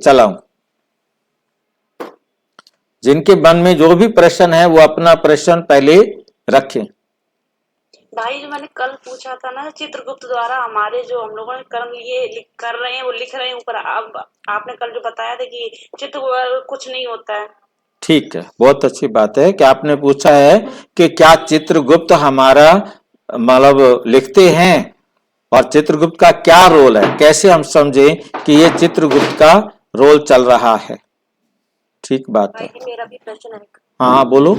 चलाऊं। जिनके मन में जो भी प्रश्न है वो अपना प्रश्न पहले रखें। भाई जो मैंने कल पूछा था ना, चित्रगुप्त द्वारा हमारे जो हम लोगों ने कर्म लिए कर रहे हैं वो लिख रहे हैं ऊपर। अब आपने कल जो बताया था कि चित्र कुछ नहीं होता है। ठीक है, बहुत अच्छी बात है कि आपने पूछा है कि क्या चित्रगुप्त हमारा मतलब लिखते हैं और चित्रगुप्त का क्या रोल है, कैसे हम समझें कि ये चित्रगुप्त का रोल चल रहा है। ठीक बात है। भाई जी मेरा भी प्रश्न है। हाँ बोलो।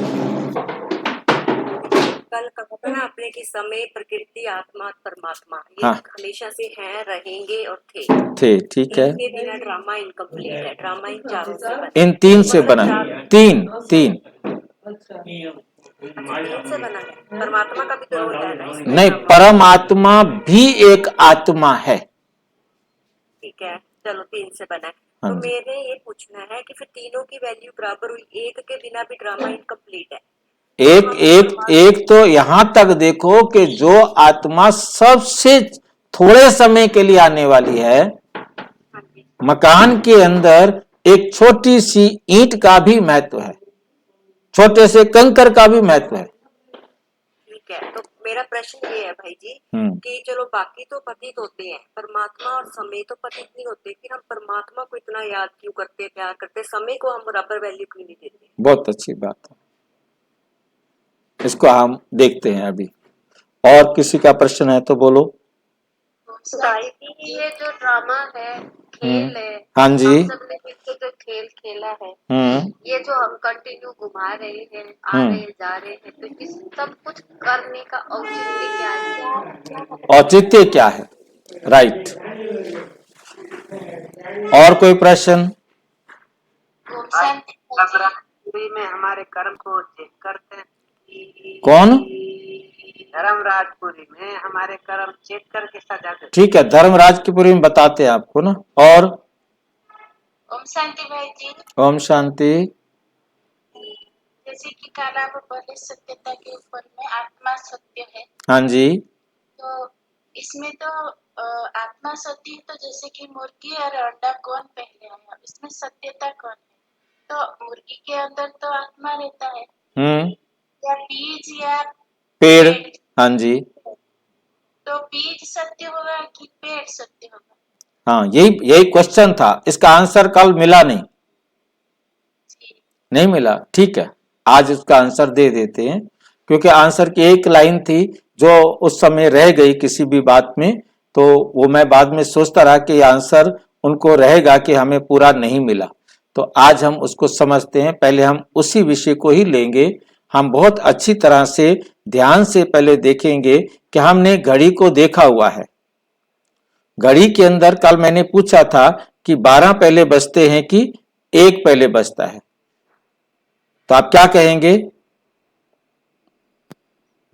कल कहा था ना आपने कि समय, प्रकृति, आत्मा, परमात्मा ये हाँ हमेशा से हैं, रहेंगे और थे। थे, ठीक है। इनके बिना ड्रामा इनकम्प्लीट है। ड्रामा इन चारों से बना इन है। तीन से मतलब बना है। चार, तीन तीन अच्छा तीन से बना है। परमात्मा का भी तो रोल है ना इसमें नहीं, ड्रामा। परमात्मा भी एक आत्मा है। ठीक है, चलो तीन से बना है। हाँ तो जी। मेरे ये पूछना है कि फिर तीनों की वैल्यू बराबर हुई, एक के बिना भी ड्रामा इनकम्प्लीट है। तो एक हम एक एक तो यहां तक देखो कि जो आत्मा सबसे थोड़े समय के लिए आने वाली है, हाँ जी मकान के अंदर एक छोटी सी ईंट का भी महत्व है, छोटे से कंकर का भी महत्व है। ठीक है। तो मेरा प्रश्न ये है भाई जी हम्म, कि चलो बाकी तो पतित होते हैं, परमात्मा और समय तो पतित नहीं होते, फिर हम परमात्मा को इतना याद क्यों करते, प्यार करते, समय को हम बराबर वैल्यू क्यों नहीं देते? बहुत अच्छी बात है, इसको हम देखते हैं अभी। और किसी का प्रश्न है तो बोलो। सोसाइटी की ये जो ड्रामा है, खेल है, हाँ जी। हम सब ने मिलकर जो खेल खेला है, हम्म ये जो हम कंटिन्यू घुमा रहे हैं, आ रहे हम्म जा रहे हैं, तो इस सब कुछ करने का औचित्य क्या है? औचित्य क्या है? राइट। और कोई प्रश्न? नवरात्रि में हमारे कर्म को चेक करते हैं। कौन? धर्मराजपुरी में हमारे कर्म चेक करके सजा देते। ठीक है, धर्मराज की पुरी में बताते हैं आपको ना। और ओम शांति भाई जी। ओम शांति। जैसे कि काला वो पहले सत्यता के ऊपर में आत्मा सत्य है, हाँ जी। तो इसमें तो आत्मा सत्य है, तो जैसे कि मुर्गी और अंडा कौन पहले आया, इसमें सत्यता कौन है? तो मुर्गी के अंदर तो आत्मा रहता है, हम्म। या बीज या पेड़। पेड़? हाँ जी। तो बीज सत्य होगा कि पेड़ सत्य होगा? हाँ, यही यही क्वेश्चन था, इसका आंसर कल मिला नहीं। जी। नहीं मिला, ठीक है, आज इसका आंसर दे देते हैं, क्योंकि आंसर की एक लाइन थी जो उस समय रह गई किसी भी बात में, तो वो मैं बाद में सोचता रहा कि आंसर उनको रहेगा कि हमें पूरा नहीं मिला। तो आज हम उसको समझते हैं, पहले हम उसी विषय को ही लेंगे। हम बहुत अच्छी तरह से ध्यान से पहले देखेंगे कि हमने घड़ी को देखा हुआ है। घड़ी के अंदर कल मैंने पूछा था कि 12 पहले बजते हैं कि 1 पहले बजता है, तो आप क्या कहेंगे?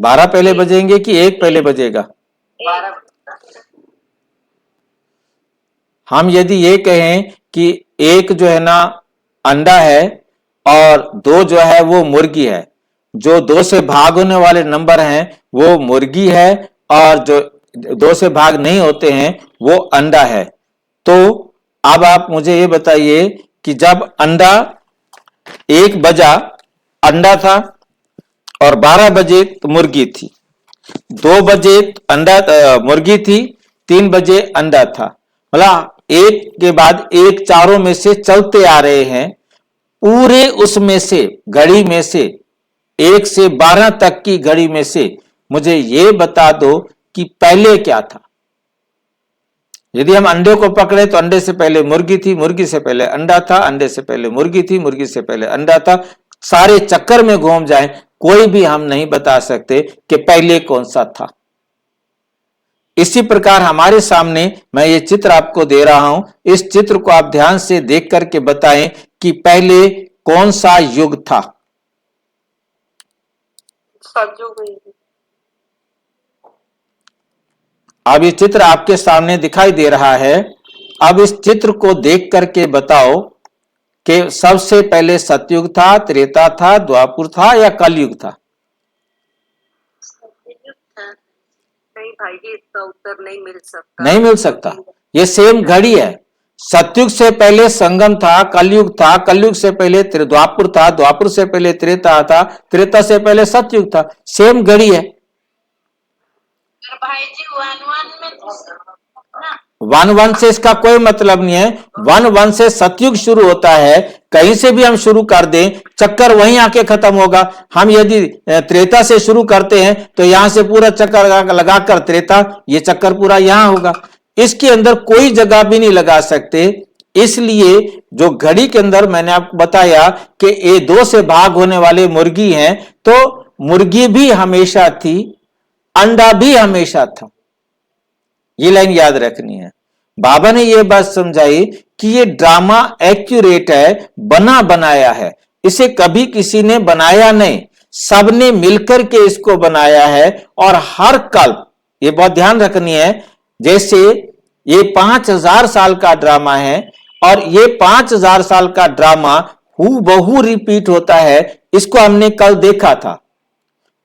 12 पहले बजेंगे कि 1 पहले बजेगा? हम यदि ये कहें कि 1 जो है ना अंडा है और 2 जो है वो मुर्गी है, जो 2 से भाग होने वाले नंबर हैं वो मुर्गी है, और जो 2 से भाग नहीं होते हैं वो अंडा है। तो अब आप मुझे ये बताइए कि जब अंडा 1 बजा अंडा था, और 12 बजे तो मुर्गी थी, 2 बजे अंडा मुर्गी थी, 3 बजे अंडा था, मतलब एक के बाद एक चारों में से चलते आ रहे हैं। पूरे उसमें से घड़ी में से 1 से 12 तक की घड़ी में से मुझे यह बता दो कि पहले क्या था। यदि हम अंडे को पकड़े तो अंडे से पहले मुर्गी थी, मुर्गी से पहले अंडा था, अंडे से पहले मुर्गी थी, मुर्गी से पहले अंडा था, सारे चक्कर में घूम जाए, कोई भी हम नहीं बता सकते कि पहले कौन सा था। इसी प्रकार हमारे सामने मैं ये चित्र आपको दे रहा हूं, इस चित्र को आप ध्यान से देख करके बताएं कि पहले कौन सा युग था। अब ये चित्र आपके सामने दिखाई दे रहा है। अब इस चित्र को देख करके बताओ कि सबसे पहले सतयुग था, त्रेता था, द्वापुर था या कलयुग था? नहीं भाई जी, इसका उत्तर नहीं मिल सकता। नहीं मिल सकता। ये सेम घड़ी है, सतयुग से पहले संगम था, कलयुग था, कलयुग से पहले द्वापुर था, द्वापुर से पहले त्रेता था, त्रेता से पहले सतयुग था। सेम घड़ी है। और भाई जी वन वन में ना, वन वन से इसका कोई मतलब नहीं है। वन वन से सतयुग शुरू होता है। कहीं से भी हम शुरू कर दें, चक्कर वहीं आके खत्म होगा। हम यदि त्रेता से शुरू करते हैं तो यहां से पूरा चक्कर लगाकर त्रेता, ये चक्कर पूरा यहां होगा। इसके अंदर कोई जगह भी नहीं लगा सकते। इसलिए जो घड़ी के अंदर मैंने आपको बताया कि ये दो से भाग होने वाले मुर्गी हैं, तो मुर्गी भी हमेशा थी, अंडा भी हमेशा था। ये लाइन याद रखनी है। बाबा ने यह बात समझाई कि ये ड्रामा एक्यूरेट है, बना बनाया है। इसे कभी किसी ने बनाया नहीं, सबने मिलकर के इसको बनाया है। और हर कल्प, ये बहुत ध्यान रखनी है, जैसे ये 5000 साल का ड्रामा है और ये 5000 साल का ड्रामा हूबहू रिपीट होता है। इसको हमने कल देखा था।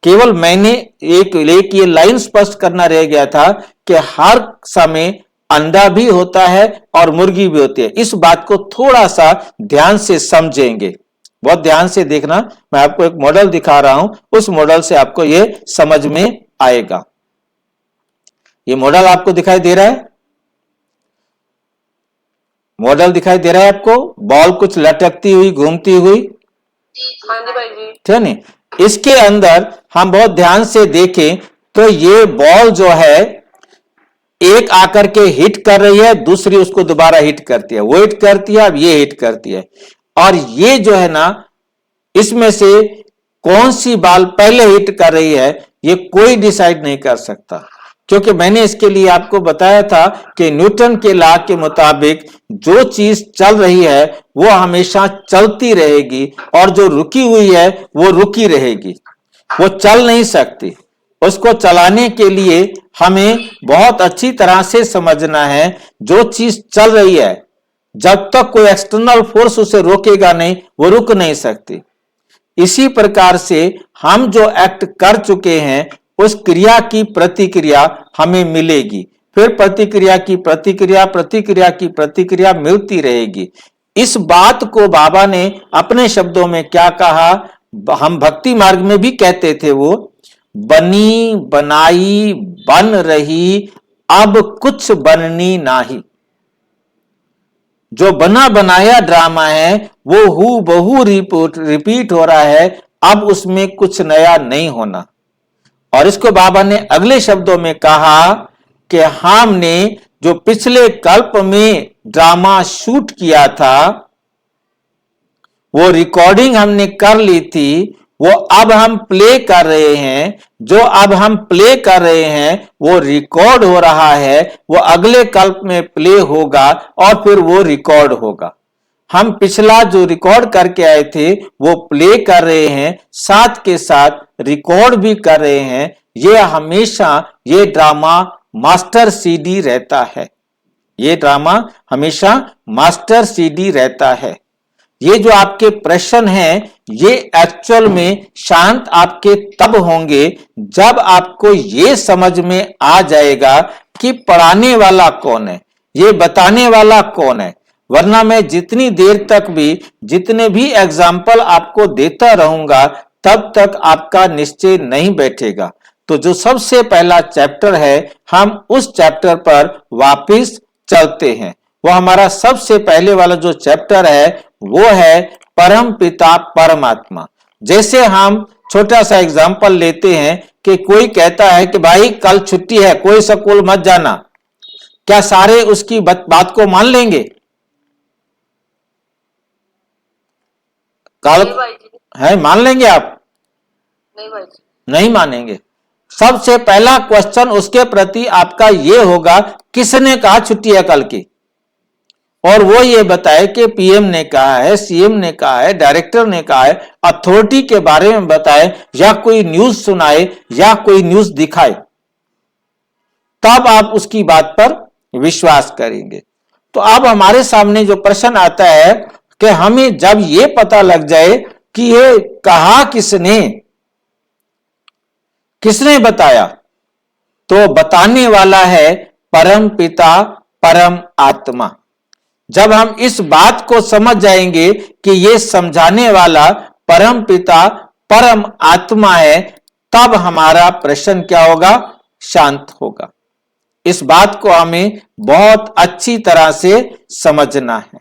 केवल मैंने एक ये लाइन स्पष्ट करना रह गया था कि हर समय अंडा भी होता है और मुर्गी भी होती है। इस बात को थोड़ा सा ध्यान से समझेंगे, बहुत ध्यान से देखना। मैं आपको एक मॉडल दिखा रहा हूं, उस मॉडल से आपको यह समझ में आएगा। ये मॉडल आपको दिखाई दे रहा है? मॉडल दिखाई दे रहा है आपको? बॉल कुछ लटकती हुई, घूमती हुई, हाँ जी भाई जी, ठीक है नहीं? इसके अंदर हम बहुत ध्यान से देखें तो ये बॉल जो है, एक आकर के हिट कर रही है, दूसरी उसको दोबारा हिट करती है, वो हिट करती है, अब ये हिट करती है। और ये जो है ना, इसमें से कौन सी बॉल पहले हिट कर रही है, ये कोई डिसाइड नहीं कर सकता। क्योंकि मैंने इसके लिए आपको बताया था कि न्यूटन के लॉ के मुताबिक जो चीज चल रही है वो हमेशा चलती रहेगी और जो रुकी हुई है वो रुकी रहेगी, वो चल नहीं सकती। उसको चलाने के लिए हमें बहुत अच्छी तरह से समझना है, जो चीज चल रही है जब तक कोई एक्सटर्नल फोर्स उसे रोकेगा नहीं, वो रुक नहीं सकती। इसी प्रकार से हम जो एक्ट कर चुके हैं, उस क्रिया की प्रतिक्रिया हमें मिलेगी, फिर प्रतिक्रिया की प्रतिक्रिया, प्रतिक्रिया की प्रतिक्रिया मिलती रहेगी। इस बात को बाबा ने अपने शब्दों में क्या कहा, हम भक्ति मार्ग में भी कहते थे, वो बनी बनाई बन रही, अब कुछ बननी नाही। जो बना बनाया ड्रामा है वो हूबहू रिपीट हो रहा है, अब उसमें कुछ नया नहीं होना। और इसको बाबा ने अगले शब्दों में कहा कि हमने जो पिछले कल्प में ड्रामा शूट किया था, वो रिकॉर्डिंग हमने कर ली थी, वो अब हम प्ले कर रहे हैं। जो अब हम प्ले कर रहे हैं वो रिकॉर्ड हो रहा है, वो अगले कल्प में प्ले होगा और फिर वो रिकॉर्ड होगा। हम पिछला जो रिकॉर्ड करके आए थे वो प्ले कर रहे हैं, साथ के साथ रिकॉर्ड भी कर रहे हैं। ये हमेशा ये ड्रामा मास्टर सीडी रहता है, ये ड्रामा हमेशा मास्टर सीडी रहता है। ये जो आपके प्रश्न हैं, ये एक्चुअल में शांत आपके तब होंगे जब आपको ये समझ में आ जाएगा कि पढ़ाने वाला कौन है, ये बताने वाला कौन है। वरना मैं जितनी देर तक भी, जितने भी एग्जाम्पल आपको देता रहूंगा, तब तक आपका निश्चय नहीं बैठेगा। तो जो सबसे पहला चैप्टर है, हम उस चैप्टर पर वापस चलते हैं। वो हमारा सबसे पहले वाला जो चैप्टर है वो है परम पिता परमात्मा। जैसे हम छोटा सा एग्जांपल लेते हैं कि कोई कहता है कि भाई कल छुट्टी है, कोई स्कूल मत जाना, क्या सारे उसकी बात को मान लेंगे? कल है मान लेंगे आप? नहीं भाई जी, नहीं मानेंगे। सबसे पहला क्वेश्चन उसके प्रति आपका ये होगा, किसने कहा छुट्टी है कल की? और वो ये बताए कि पीएम ने कहा है, सीएम ने कहा है, डायरेक्टर ने कहा है, अथॉरिटी के बारे में बताए, या कोई न्यूज सुनाए या कोई न्यूज दिखाए, तब आप उसकी बात पर विश्वास करेंगे। तो अब हमारे सामने जो प्रश्न आता है कि हमें जब ये पता लग जाए कि ये कहा किसने, किसने बताया, तो बताने वाला है परम पिता परम आत्मा। जब हम इस बात को समझ जाएंगे कि ये समझाने वाला परम पिता परम आत्मा है, तब हमारा प्रश्न क्या होगा? शांत होगा। इस बात को हमें बहुत अच्छी तरह से समझना है,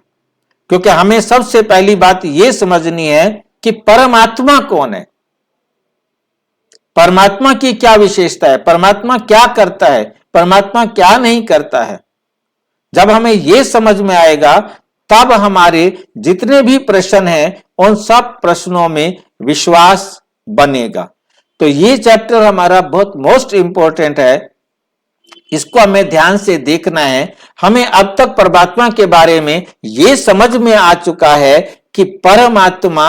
क्योंकि हमें सबसे पहली बात यह समझनी है कि परमात्मा कौन है, परमात्मा की क्या विशेषता है, परमात्मा क्या करता है, परमात्मा क्या नहीं करता है। जब हमें यह समझ में आएगा, तब हमारे जितने भी प्रश्न हैं उन सब प्रश्नों में विश्वास बनेगा। तो ये चैप्टर हमारा बहुत मोस्ट इंपॉर्टेंट है, इसको हमें ध्यान से देखना है। हमें अब तक परमात्मा के बारे में यह समझ में आ चुका है कि परमात्मा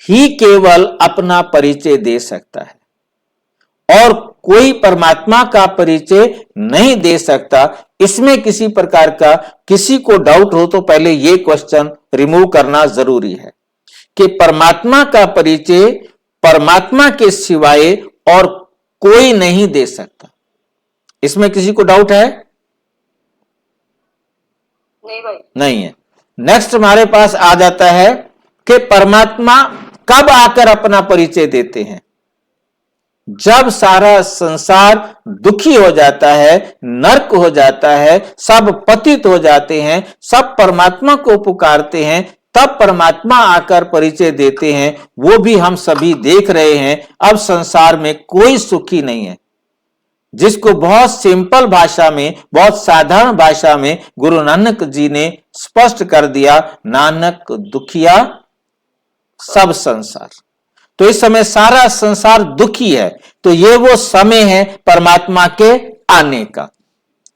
ही केवल अपना परिचय दे सकता है और कोई परमात्मा का परिचय नहीं दे सकता। इसमें किसी प्रकार का किसी को डाउट हो तो पहले यह क्वेश्चन रिमूव करना जरूरी है कि परमात्मा का परिचय परमात्मा के सिवाय और कोई नहीं दे सकता। इसमें किसी को डाउट है? नहीं भाई, नहीं है। नेक्स्ट हमारे पास आ जाता है कि परमात्मा कब आकर अपना परिचय देते हैं? जब सारा संसार दुखी हो जाता है, नरक हो जाता है, सब पतित हो जाते हैं, सब परमात्मा को पुकारते हैं, तब परमात्मा आकर परिचय देते हैं। वो भी हम सभी देख रहे हैं। अब संसार में कोई सुखी नहीं है। जिसको बहुत सिंपल भाषा में, बहुत साधारण भाषा में गुरु नानक जी ने स्पष्ट कर दिया, नानक दुखिया सब संसार। तो इस समय सारा संसार दुखी है, तो ये वो समय है परमात्मा के आने का।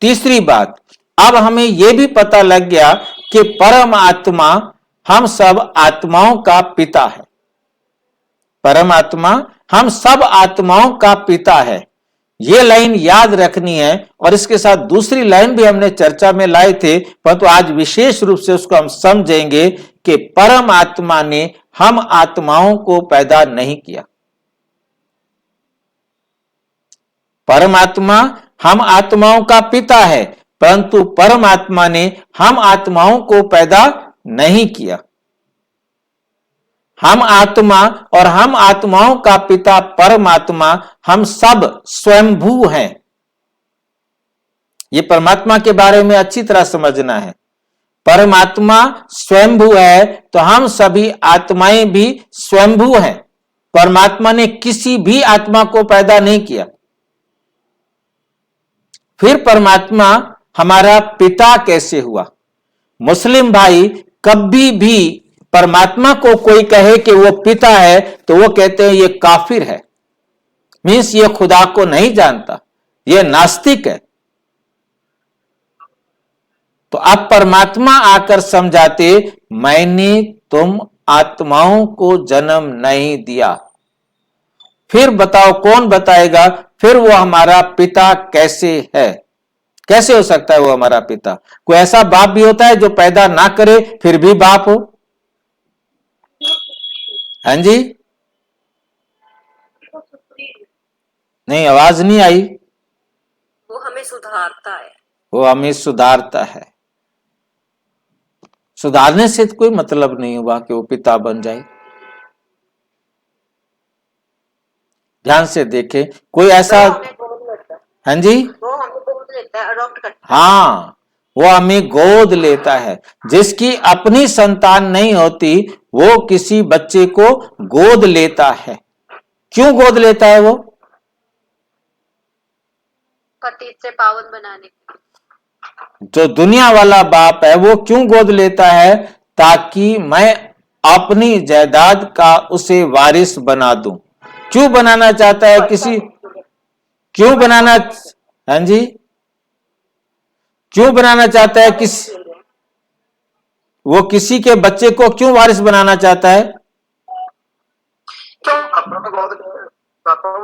तीसरी बात, अब हमें यह भी पता लग गया कि परम आत्मा हम सब आत्माओं का पिता है। परमात्मा हम सब आत्माओं का पिता है। यह लाइन याद रखनी है। और इसके साथ दूसरी लाइन भी हमने चर्चा में लाए थे, परंतु आज विशेष रूप से उसको हम समझेंगे कि परम आत्मा ने हम आत्माओं को पैदा नहीं किया। परमात्मा हम आत्माओं का पिता है, परंतु परमात्मा ने हम आत्माओं को पैदा नहीं किया। हम आत्मा और हम आत्माओं का पिता परमात्मा हम सब स्वयंभू हैं। यह परमात्मा के बारे में अच्छी तरह समझना है। परमात्मा स्वयंभू है तो हम सभी आत्माएं भी स्वयंभू हैं। परमात्मा ने किसी भी आत्मा को पैदा नहीं किया। फिर परमात्मा हमारा पिता कैसे हुआ? मुस्लिम भाई कभी भी परमात्मा को कोई कहे कि वो पिता है तो वो कहते हैं ये काफिर है, मीन्स ये खुदा को नहीं जानता, ये नास्तिक है। तो अब परमात्मा आकर समझाते, मैंने तुम आत्माओं को जन्म नहीं दिया। फिर बताओ कौन बताएगा फिर वो हमारा पिता कैसे है? कैसे हो सकता है वो हमारा पिता? कोई ऐसा बाप भी होता है जो पैदा ना करे फिर भी बाप हो? हाँ जी, नहीं आवाज नहीं आई। वो हमें सुधारता है। वो हमें सुधारता है। सुधारने से कोई मतलब नहीं हुआ कि वो पिता बन जाए। ध्यान से देखें, कोई ऐसा, हाँ जी, वो हमें गोद लेता है, अडॉप्ट करता है। हाँ, वो हमें गोद लेता है। जिसकी अपनी संतान नहीं होती वो किसी बच्चे को गोद लेता है। क्यों गोद लेता है वो? पतित से पावन बनाने के लिए। जो दुनिया वाला बाप है वो क्यों गोद लेता है? ताकि मैं अपनी जायदाद का उसे वारिस बना दूं। क्यों बनाना चाहता है? किसी क्यों बनाना, हाँ जी, क्यों बनाना चाहता है? वो किसी के बच्चे को क्यों वारिस बनाना चाहता है?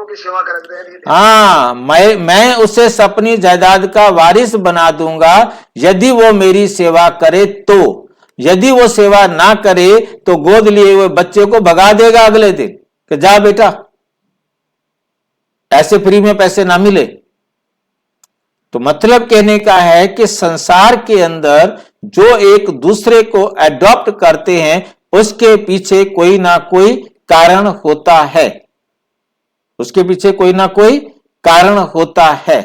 की सेवा करते हैं। हाँ, मैं उसे अपनी जायदाद का वारिस बना दूंगा यदि वो मेरी सेवा करे तो। यदि वो सेवा ना करे तो गोद लिए हुए बच्चे को भगा देगा अगले दिन कि जा बेटा, ऐसे फ्री में पैसे ना मिले। तो मतलब कहने का है कि संसार के अंदर जो एक दूसरे को अडॉप्ट करते हैं उसके पीछे कोई ना कोई कारण होता है, उसके पीछे कोई ना कोई कारण होता है।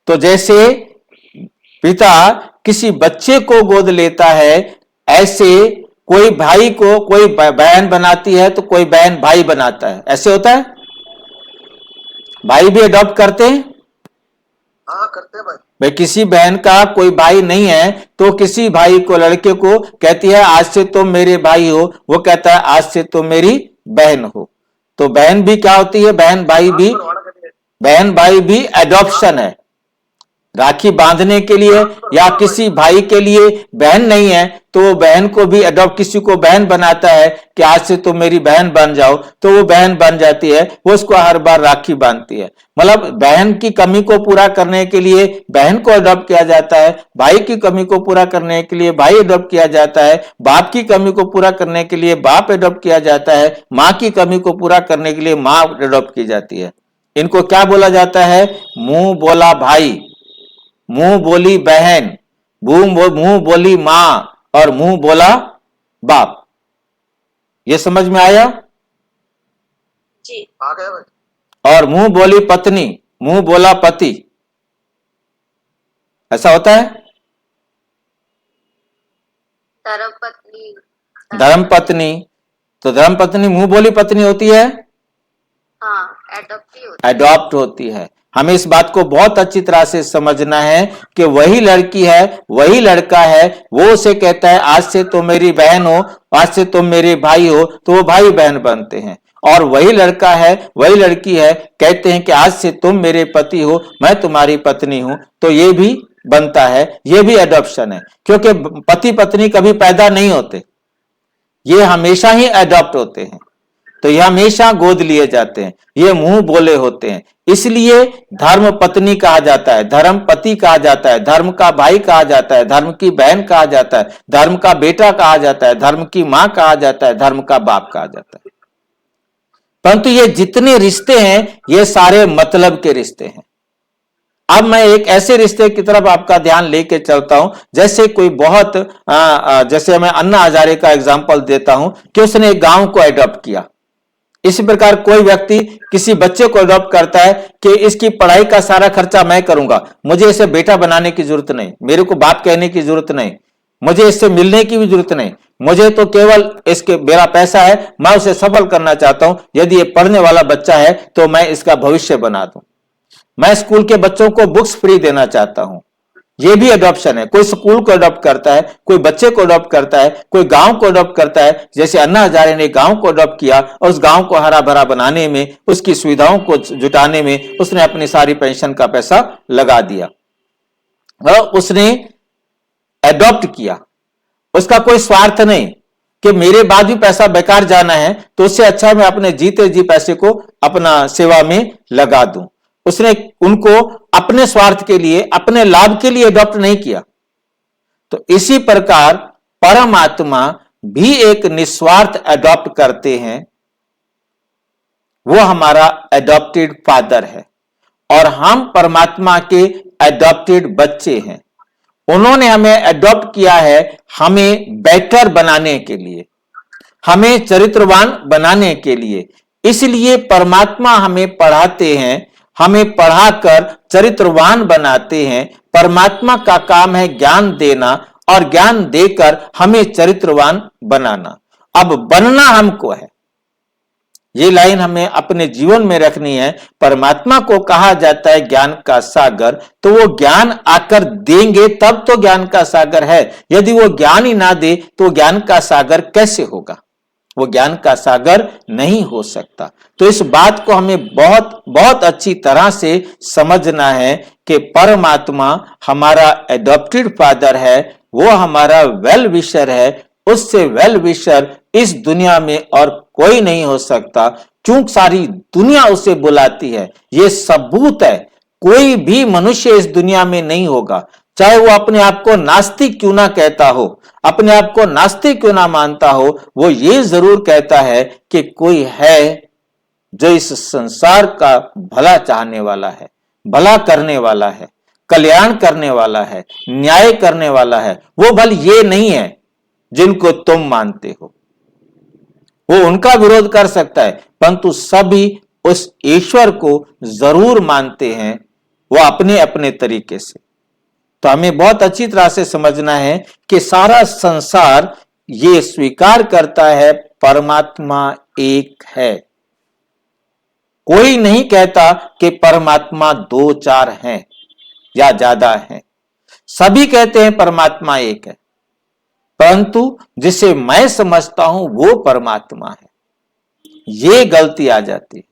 तो जैसे पिता किसी बच्चे को गोद लेता है, ऐसे कोई भाई को कोई बहन बनाती है तो कोई बहन भाई बनाता है, ऐसे होता है। भाई भी अडॉप्ट करते हैं। हाँ करते हैं भाई। भाई किसी बहन का कोई भाई नहीं है तो किसी भाई को, लड़के को कहती है आज से तुम मेरे भाई हो, वो कहता है आज से तुम मेरी बहन हो। तो बहन भी क्या होती है, बहन भाई भी एडॉप्शन है। राखी बांधने के लिए या किसी भाई के लिए बहन नहीं है तो वो बहन को भी अडॉप्ट, किसी को बहन बनाता है कि आज से तुम मेरी बहन बन जाओ, तो वो बहन बन जाती है, वो उसको हर बार राखी बांधती है। मतलब बहन की कमी को पूरा करने के लिए बहन को अडॉप्ट किया जाता है, भाई की कमी को पूरा करने के लिए भाई अडॉप्ट किया जाता है, बाप की कमी को पूरा करने के लिए बाप अडॉप्ट किया जाता है, माँ की कमी को पूरा करने के लिए माँ अडॉप्ट की जाती है। इनको क्या बोला जाता है, मुंह बोला भाई, मुंह बोली बहन, मुंह बोली मां और मुंह बोला बाप। ये समझ में आया? जी। आ गया भाई। और मुंह बोली पत्नी, मुंह बोला पति, ऐसा होता है। धर्मपत्नी। धर्मपत्नी, तो धर्मपत्नी मुंह बोली पत्नी होती है, हाँ एडॉप्ट अडॉप्ट होती है। हमें इस बात को बहुत अच्छी तरह से समझना है कि वही लड़की है वही लड़का है, वो उसे कहता है आज से तुम मेरी बहन हो, आज से तुम मेरे भाई हो, तो वो भाई बहन बनते हैं। और वही लड़का है वही लड़की है, कहते हैं कि आज से तुम मेरे पति हो, मैं तुम्हारी पत्नी हूं, तो ये भी बनता है, ये भी अडॉप्शन है। क्योंकि पति पत्नी कभी पैदा नहीं होते, ये हमेशा ही अडॉप्ट होते हैं, तो ये हमेशा गोद लिए जाते हैं, ये मुंह बोले होते हैं। इसलिए धर्म पत्नी कहा जाता है, धर्म पति कहा जाता है, धर्म का भाई कहा जाता है, धर्म की बहन कहा जाता है, धर्म का बेटा कहा जाता है, धर्म की मां कहा जाता है, धर्म का बाप कहा जाता है। परंतु ये जितने रिश्ते हैं ये सारे मतलब के रिश्ते हैं। अब मैं एक ऐसे रिश्ते की तरफ आपका ध्यान लेके चलता हूं, जैसे कोई बहुत जैसे मैं अन्ना हजारे का एग्जांपल देता हूं कि उसने एक गांव को अडॉप्ट किया। इसी प्रकार कोई व्यक्ति किसी बच्चे को अडॉप्ट करता है कि इसकी पढ़ाई का सारा खर्चा मैं करूंगा, मुझे इसे बेटा बनाने की जरूरत नहीं, मेरे को बाप कहने की जरूरत नहीं, मुझे इससे मिलने की भी जरूरत नहीं, मुझे तो केवल इसके मेरा पैसा है, मैं उसे सफल करना चाहता हूं, यदि ये पढ़ने वाला बच्चा है तो मैं इसका भविष्य बना दूं, मैं स्कूल के बच्चों को बुक्स फ्री देना चाहता हूं। ये भी अडॉप्शन है। कोई स्कूल को अडॉप्ट करता है, कोई बच्चे को अडॉप्ट करता है, कोई गांव को अडॉप्ट करता है। जैसे अन्ना हजारे ने गांव को अडॉप्ट किया और उस गांव को हरा भरा बनाने में, उसकी सुविधाओं को जुटाने में उसने अपनी सारी पेंशन का पैसा लगा दिया और उसने अडॉप्ट किया। उसका कोई स्वार्थ नहीं कि मेरे बाद भी पैसा बेकार जाना है, तो उससे अच्छा मैं अपने जीते जी पैसे को अपना सेवा में लगा दूं। उसने उनको अपने स्वार्थ के लिए, अपने लाभ के लिए अडॉप्ट नहीं किया। तो इसी प्रकार परमात्मा भी एक निस्वार्थ अडॉप्ट करते हैं, वो हमारा अडॉप्टेड फादर है और हम परमात्मा के अडॉप्टेड बच्चे हैं। उन्होंने हमें अडॉप्ट किया है हमें बेटर बनाने के लिए, हमें चरित्रवान बनाने के लिए। इसलिए परमात्मा हमें पढ़ाते हैं, हमें पढ़ाकर चरित्रवान बनाते हैं। परमात्मा का काम है ज्ञान देना और ज्ञान देकर हमें चरित्रवान बनाना। अब बनना हमको है, ये लाइन हमें अपने जीवन में रखनी है। परमात्मा को कहा जाता है ज्ञान का सागर, तो वो ज्ञान आकर देंगे तब तो ज्ञान का सागर है। यदि वो ज्ञान ही ना दे तो ज्ञान का सागर कैसे होगा? वो ज्ञान का सागर नहीं हो सकता। तो इस बात को हमें बहुत बहुत अच्छी तरह से समझना है कि परमात्मा हमारा एडॉप्टेड फादर है, वो हमारा वेल विशर है। उससे वेल विशर इस दुनिया में और कोई नहीं हो सकता, क्योंकि सारी दुनिया उसे बुलाती है। ये सबूत है, कोई भी मनुष्य इस दुनिया में नहीं होगा, चाहे वो अपने आप को नास्तिक क्यों ना कहता हो, अपने आप को नास्तिक क्यों ना मानता हो, वो ये जरूर कहता है कि कोई है जो इस संसार का भला चाहने वाला है, भला करने वाला है। कल्याण करने वाला है, न्याय करने वाला है, वो बल ये नहीं है जिनको तुम मानते हो। वो उनका विरोध कर सकता है, परंतु सभी उस ईश्वर को जरूर मानते हैं, वो अपने अपने तरीके से। तो हमें बहुत अच्छी तरह से समझना है कि सारा संसार ये स्वीकार करता है परमात्मा एक है। कोई नहीं कहता कि परमात्मा 2-4 हैं या ज्यादा हैं। सभी कहते हैं परमात्मा एक है, परंतु जिसे मैं समझता हूं वो परमात्मा है, ये गलती आ जाती है।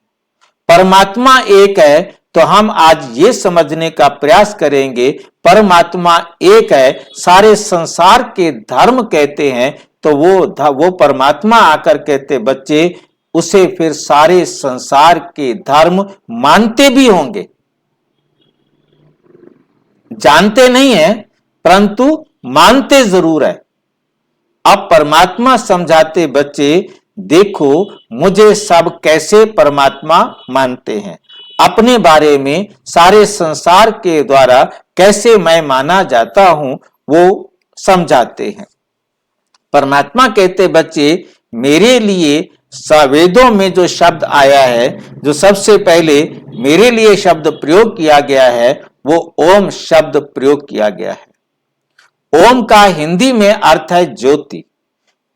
परमात्मा एक है तो हम आज ये समझने का प्रयास करेंगे परमात्मा एक है, सारे संसार के धर्म कहते हैं, तो वो परमात्मा आकर कहते बच्चे उसे फिर सारे संसार के धर्म मानते भी होंगे, जानते नहीं है परंतु मानते जरूर है। अब परमात्मा समझाते बच्चे देखो मुझे सब कैसे परमात्मा मानते हैं, अपने बारे में सारे संसार के द्वारा कैसे मैं माना जाता हूं वो समझाते हैं। परमात्मा कहते बच्चे मेरे लिए वेदों में जो शब्द आया है, जो सबसे पहले मेरे लिए शब्द प्रयोग किया गया है वो ओम शब्द प्रयोग किया गया है। ओम का हिंदी में अर्थ है ज्योति,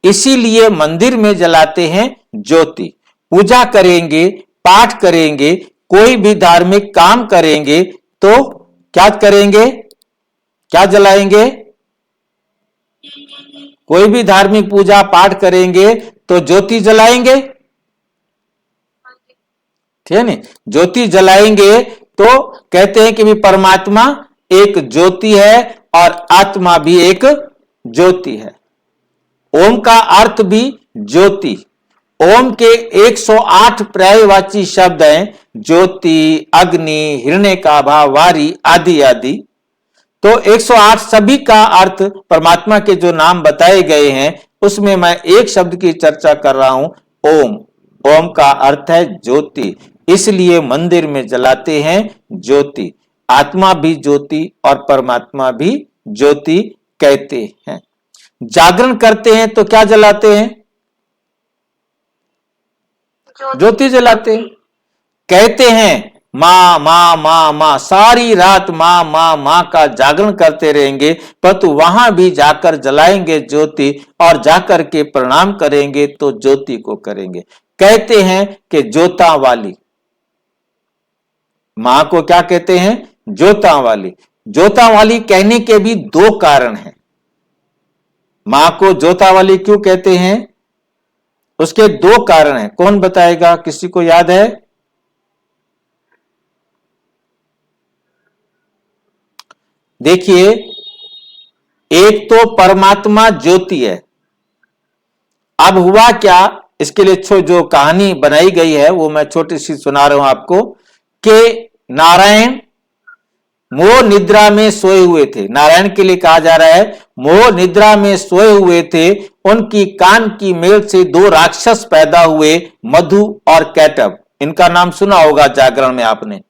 इसीलिए मंदिर में जलाते हैं ज्योति। पूजा करेंगे, पाठ करेंगे, कोई भी धार्मिक काम करेंगे तो क्या करेंगे, क्या जलाएंगे? कोई भी धार्मिक पूजा पाठ करेंगे तो ज्योति जलाएंगे, ठीक है ना? ज्योति जलाएंगे तो कहते हैं कि भी परमात्मा एक ज्योति है और आत्मा भी एक ज्योति है। ओम का अर्थ भी ज्योति। ओम के 108 पर्यायवाची शब्द हैं, ज्योति, अग्नि, हिरण्यकाभा, वारी आदि आदि। तो 108 सभी का अर्थ परमात्मा के जो नाम बताए गए हैं उसमें मैं एक शब्द की चर्चा कर रहा हूं, ओम। ओम का अर्थ है ज्योति, इसलिए मंदिर में जलाते हैं ज्योति। आत्मा भी ज्योति और परमात्मा भी ज्योति कहते हैं। जागरण करते हैं तो क्या जलाते हैं? ज्योति जलाते हैं। कहते हैं मां मां मां मां, सारी रात मां मां मां का जागरण करते रहेंगे, परंतु वहां भी जाकर जलाएंगे ज्योति और जाकर के प्रणाम करेंगे तो ज्योति को करेंगे। कहते हैं कि ज्योता वाली, मां को क्या कहते हैं? ज्योता वाली। ज्योता वाली कहने के भी 2 कारण हैं। मां को ज्योता वाली क्यों कहते हैं? उसके 2 कारण हैं। कौन बताएगा? किसी को याद है? देखिए, एक तो परमात्मा ज्योति है। अब हुआ क्या, इसके लिए जो कहानी बनाई गई है वो मैं छोटी सी सुना रहा हूं आपको कि नारायण मोह निद्रा में सोए हुए थे। नारायण के लिए कहा जा रहा है मोह निद्रा में सोए हुए थे, उनकी कान की मेल से 2 राक्षस पैदा हुए, मधु और कैटभ। इनका नाम सुना होगा जागरण में आपने।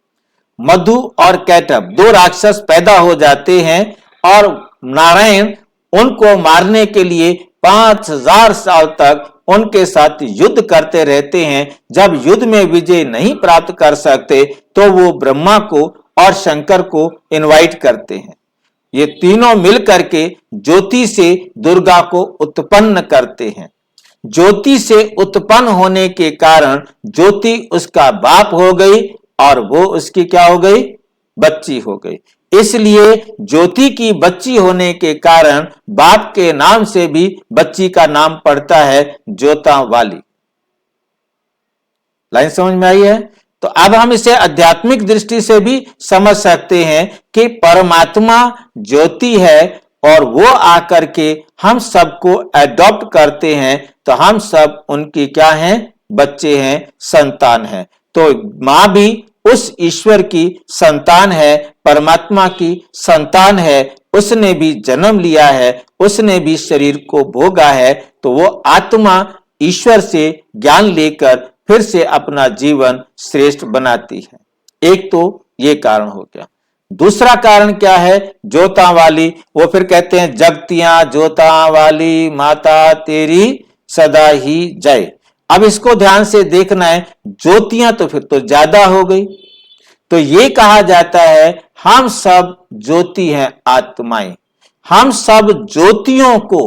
मधु और कैटभ 2 राक्षस पैदा हो जाते हैं और नारायण उनको मारने के लिए 5000 साल तक उनके साथ युद्ध करते रहते हैं। जब युद्ध में विजय नहीं प्राप्त कर सकते तो वो ब्रह्मा को और शंकर को इनवाइट करते हैं। ये तीनों मिलकर के ज्योति से दुर्गा को उत्पन्न करते हैं। ज्योति से उत्पन्न होने के कारण ज्योति उसका बाप हो गई और वो उसकी क्या हो गई? बच्ची हो गई। इसलिए ज्योति की बच्ची होने के कारण बाप के नाम से भी बच्ची का नाम पड़ता है ज्योता वाली। लाइन समझ में आई है? तो अब हम इसे आध्यात्मिक दृष्टि से भी समझ सकते हैं कि परमात्मा ज्योति है और वो आकर के हम सबको एडॉप्ट करते हैं, तो हम सब उनकी क्या हैं? बच्चे हैं, संतान हैं। तो मां भी उस ईश्वर की संतान है, परमात्मा की संतान है। उसने भी जन्म लिया है, उसने भी शरीर को भोगा है, तो वो आत्मा ईश्वर से ज्ञान लेकर फिर से अपना जीवन श्रेष्ठ बनाती है। एक तो ये कारण हो गया। दूसरा कारण क्या है? ज्योता वाली। वो फिर कहते हैं जगतियां ज्योता वाली माता तेरी सदा ही जय। अब इसको ध्यान से देखना है, ज्योतियां तो फिर तो ज्यादा हो गई। तो ये कहा जाता है हम सब ज्योति हैं आत्माएं। हम सब ज्योतियों को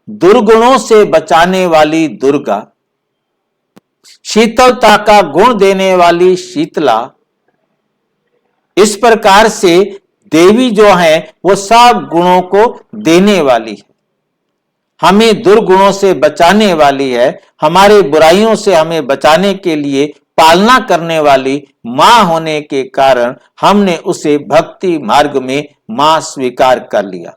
दुर्गुणों से बचाने वाली दुर्गा, शीतलता का गुण देने वाली शीतला, इस प्रकार से देवी जो है वो सब गुणों को देने वाली है, हमें दुर्गुणों से बचाने वाली है, हमारे बुराइयों से हमें बचाने के लिए पालना करने वाली मां होने के कारण हमने उसे भक्ति मार्ग में मां स्वीकार कर लिया।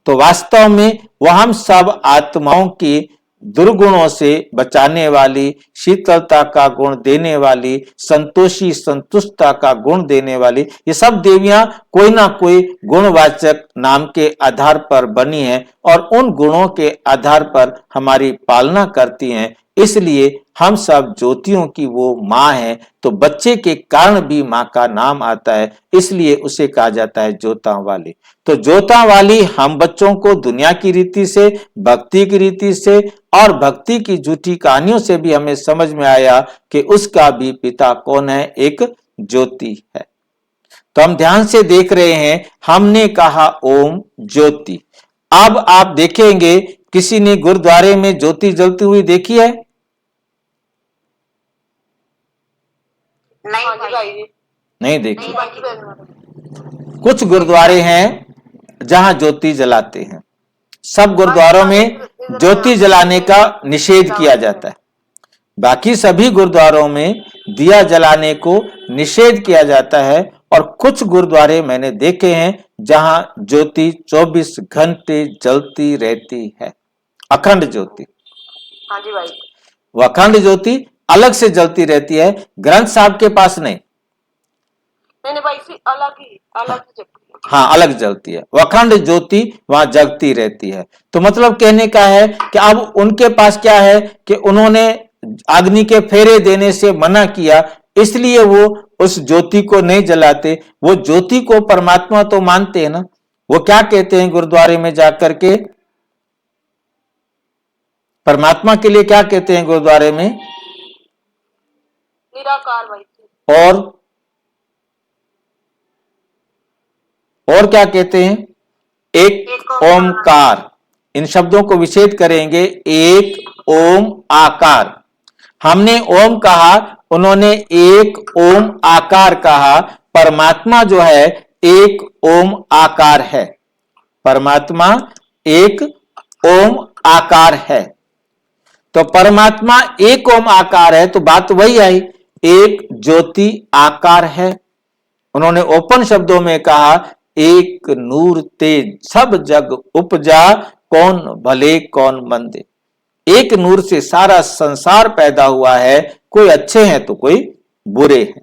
तो वास्तव में वह हम सब आत्माओं की दुर्गुणों से बचाने वाली, शीतलता का गुण देने वाली, संतोषी संतुष्टता का गुण देने वाली, ये सब देवियां कोई ना कोई गुणवाचक नाम के आधार पर बनी हैं और उन गुणों के आधार पर हमारी पालना करती हैं। इसलिए हम सब ज्योतियों की वो मां है। तो बच्चे के कारण भी मां का नाम आता है, इसलिए उसे कहा जाता है ज्योता वाली। तो ज्योता वाली हम बच्चों को दुनिया की रीति से, भक्ति की रीति से और भक्ति की झूठी कहानियों से भी हमें समझ में आया कि उसका भी पिता कौन है? एक ज्योति है। तो हम ध्यान से देख रहे हैं, हमने कहा ओम ज्योति। अब आप देखेंगे किसी ने गुरुद्वारे में ज्योति जलती हुई देखी है? नहीं देखी। कुछ गुरुद्वारे हैं जहां ज्योति जलाते हैं। सब गुरुद्वारों में ज्योति जलाने का निषेध किया जाता है। बाकी सभी गुरुद्वारों में दिया जलाने को निषेध किया जाता है। और कुछ गुरुद्वारे मैंने देखे हैं जहां ज्योति 24 घंटे जलती रहती है, अखंड ज्योति। हाँ जी भाई। वह अखंड ज्योति अलग से जलती रहती है, ग्रंथ साहब के पास नहीं। नहीं भाई, अलग ही जगती है। हाँ, अलग जलती है। वह अखंड ज्योति वहां जगती रहती है। तो मतलब कहने का है कि अब उनके पास क्या है कि उन्होंने अग्नि के फेरे देने से मना किया, इसलिए वो उस ज्योति को नहीं जलाते। वो ज्योति को परमात्मा तो मानते हैं ना। वो क्या कहते हैं गुरुद्वारे में जाकर के? परमात्मा के लिए क्या कहते हैं गुरुद्वारे में? निराकार भाई। और क्या कहते हैं? एक ओमकार। इन शब्दों को विच्छेद करेंगे, एक ओम आकार। हमने ओम कहा, उन्होंने एक ओम आकार कहा। परमात्मा जो है एक ओम आकार है। परमात्मा एक ओम आकार है। तो परमात्मा एक ओम आकार है, तो बात वही आई, एक ज्योति आकार है। उन्होंने ओपन शब्दों में कहा, एक नूर तेज सब जग उपजा, कौन भले कौन मंदे। एक नूर से सारा संसार पैदा हुआ है, कोई अच्छे हैं तो कोई बुरे हैं।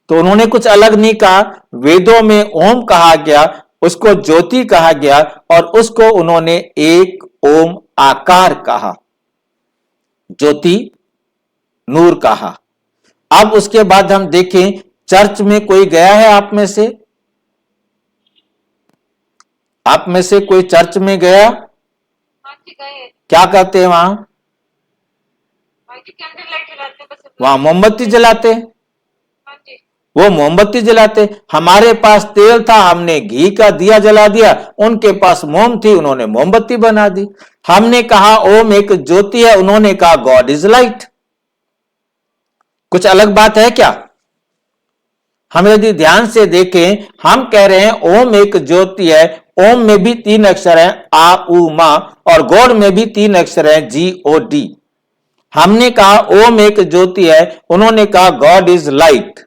तो उन्होंने कुछ अलग नहीं कहा। वेदों में ओम कहा गया, उसको ज्योति कहा गया और उसको उन्होंने एक ओम आकार कहा, ज्योति नूर कहा। अब उसके बाद हम देखें, चर्च में कोई गया है आप में से? आप में से कोई चर्च में गया? क्या करते हैं वहां? वहां मोमबत्ती जलाते। वो मोमबत्ती जलाते। हमारे पास तेल था, हमने घी का दिया जला दिया। उनके पास मोम थी, उन्होंने मोमबत्ती बना दी। हमने कहा ओम एक ज्योति है, उन्होंने कहा गॉड इज लाइट। कुछ अलग बात है क्या? हम यदि ध्यान से देखें, हम कह रहे हैं ओम एक ज्योति है। ओम में भी 3 अक्षर हैं, आ उ मा, और गॉड में भी 3 अक्षर हैं, GOD। हमने कहा ओम एक ज्योति है, उन्होंने कहा गॉड इज लाइट।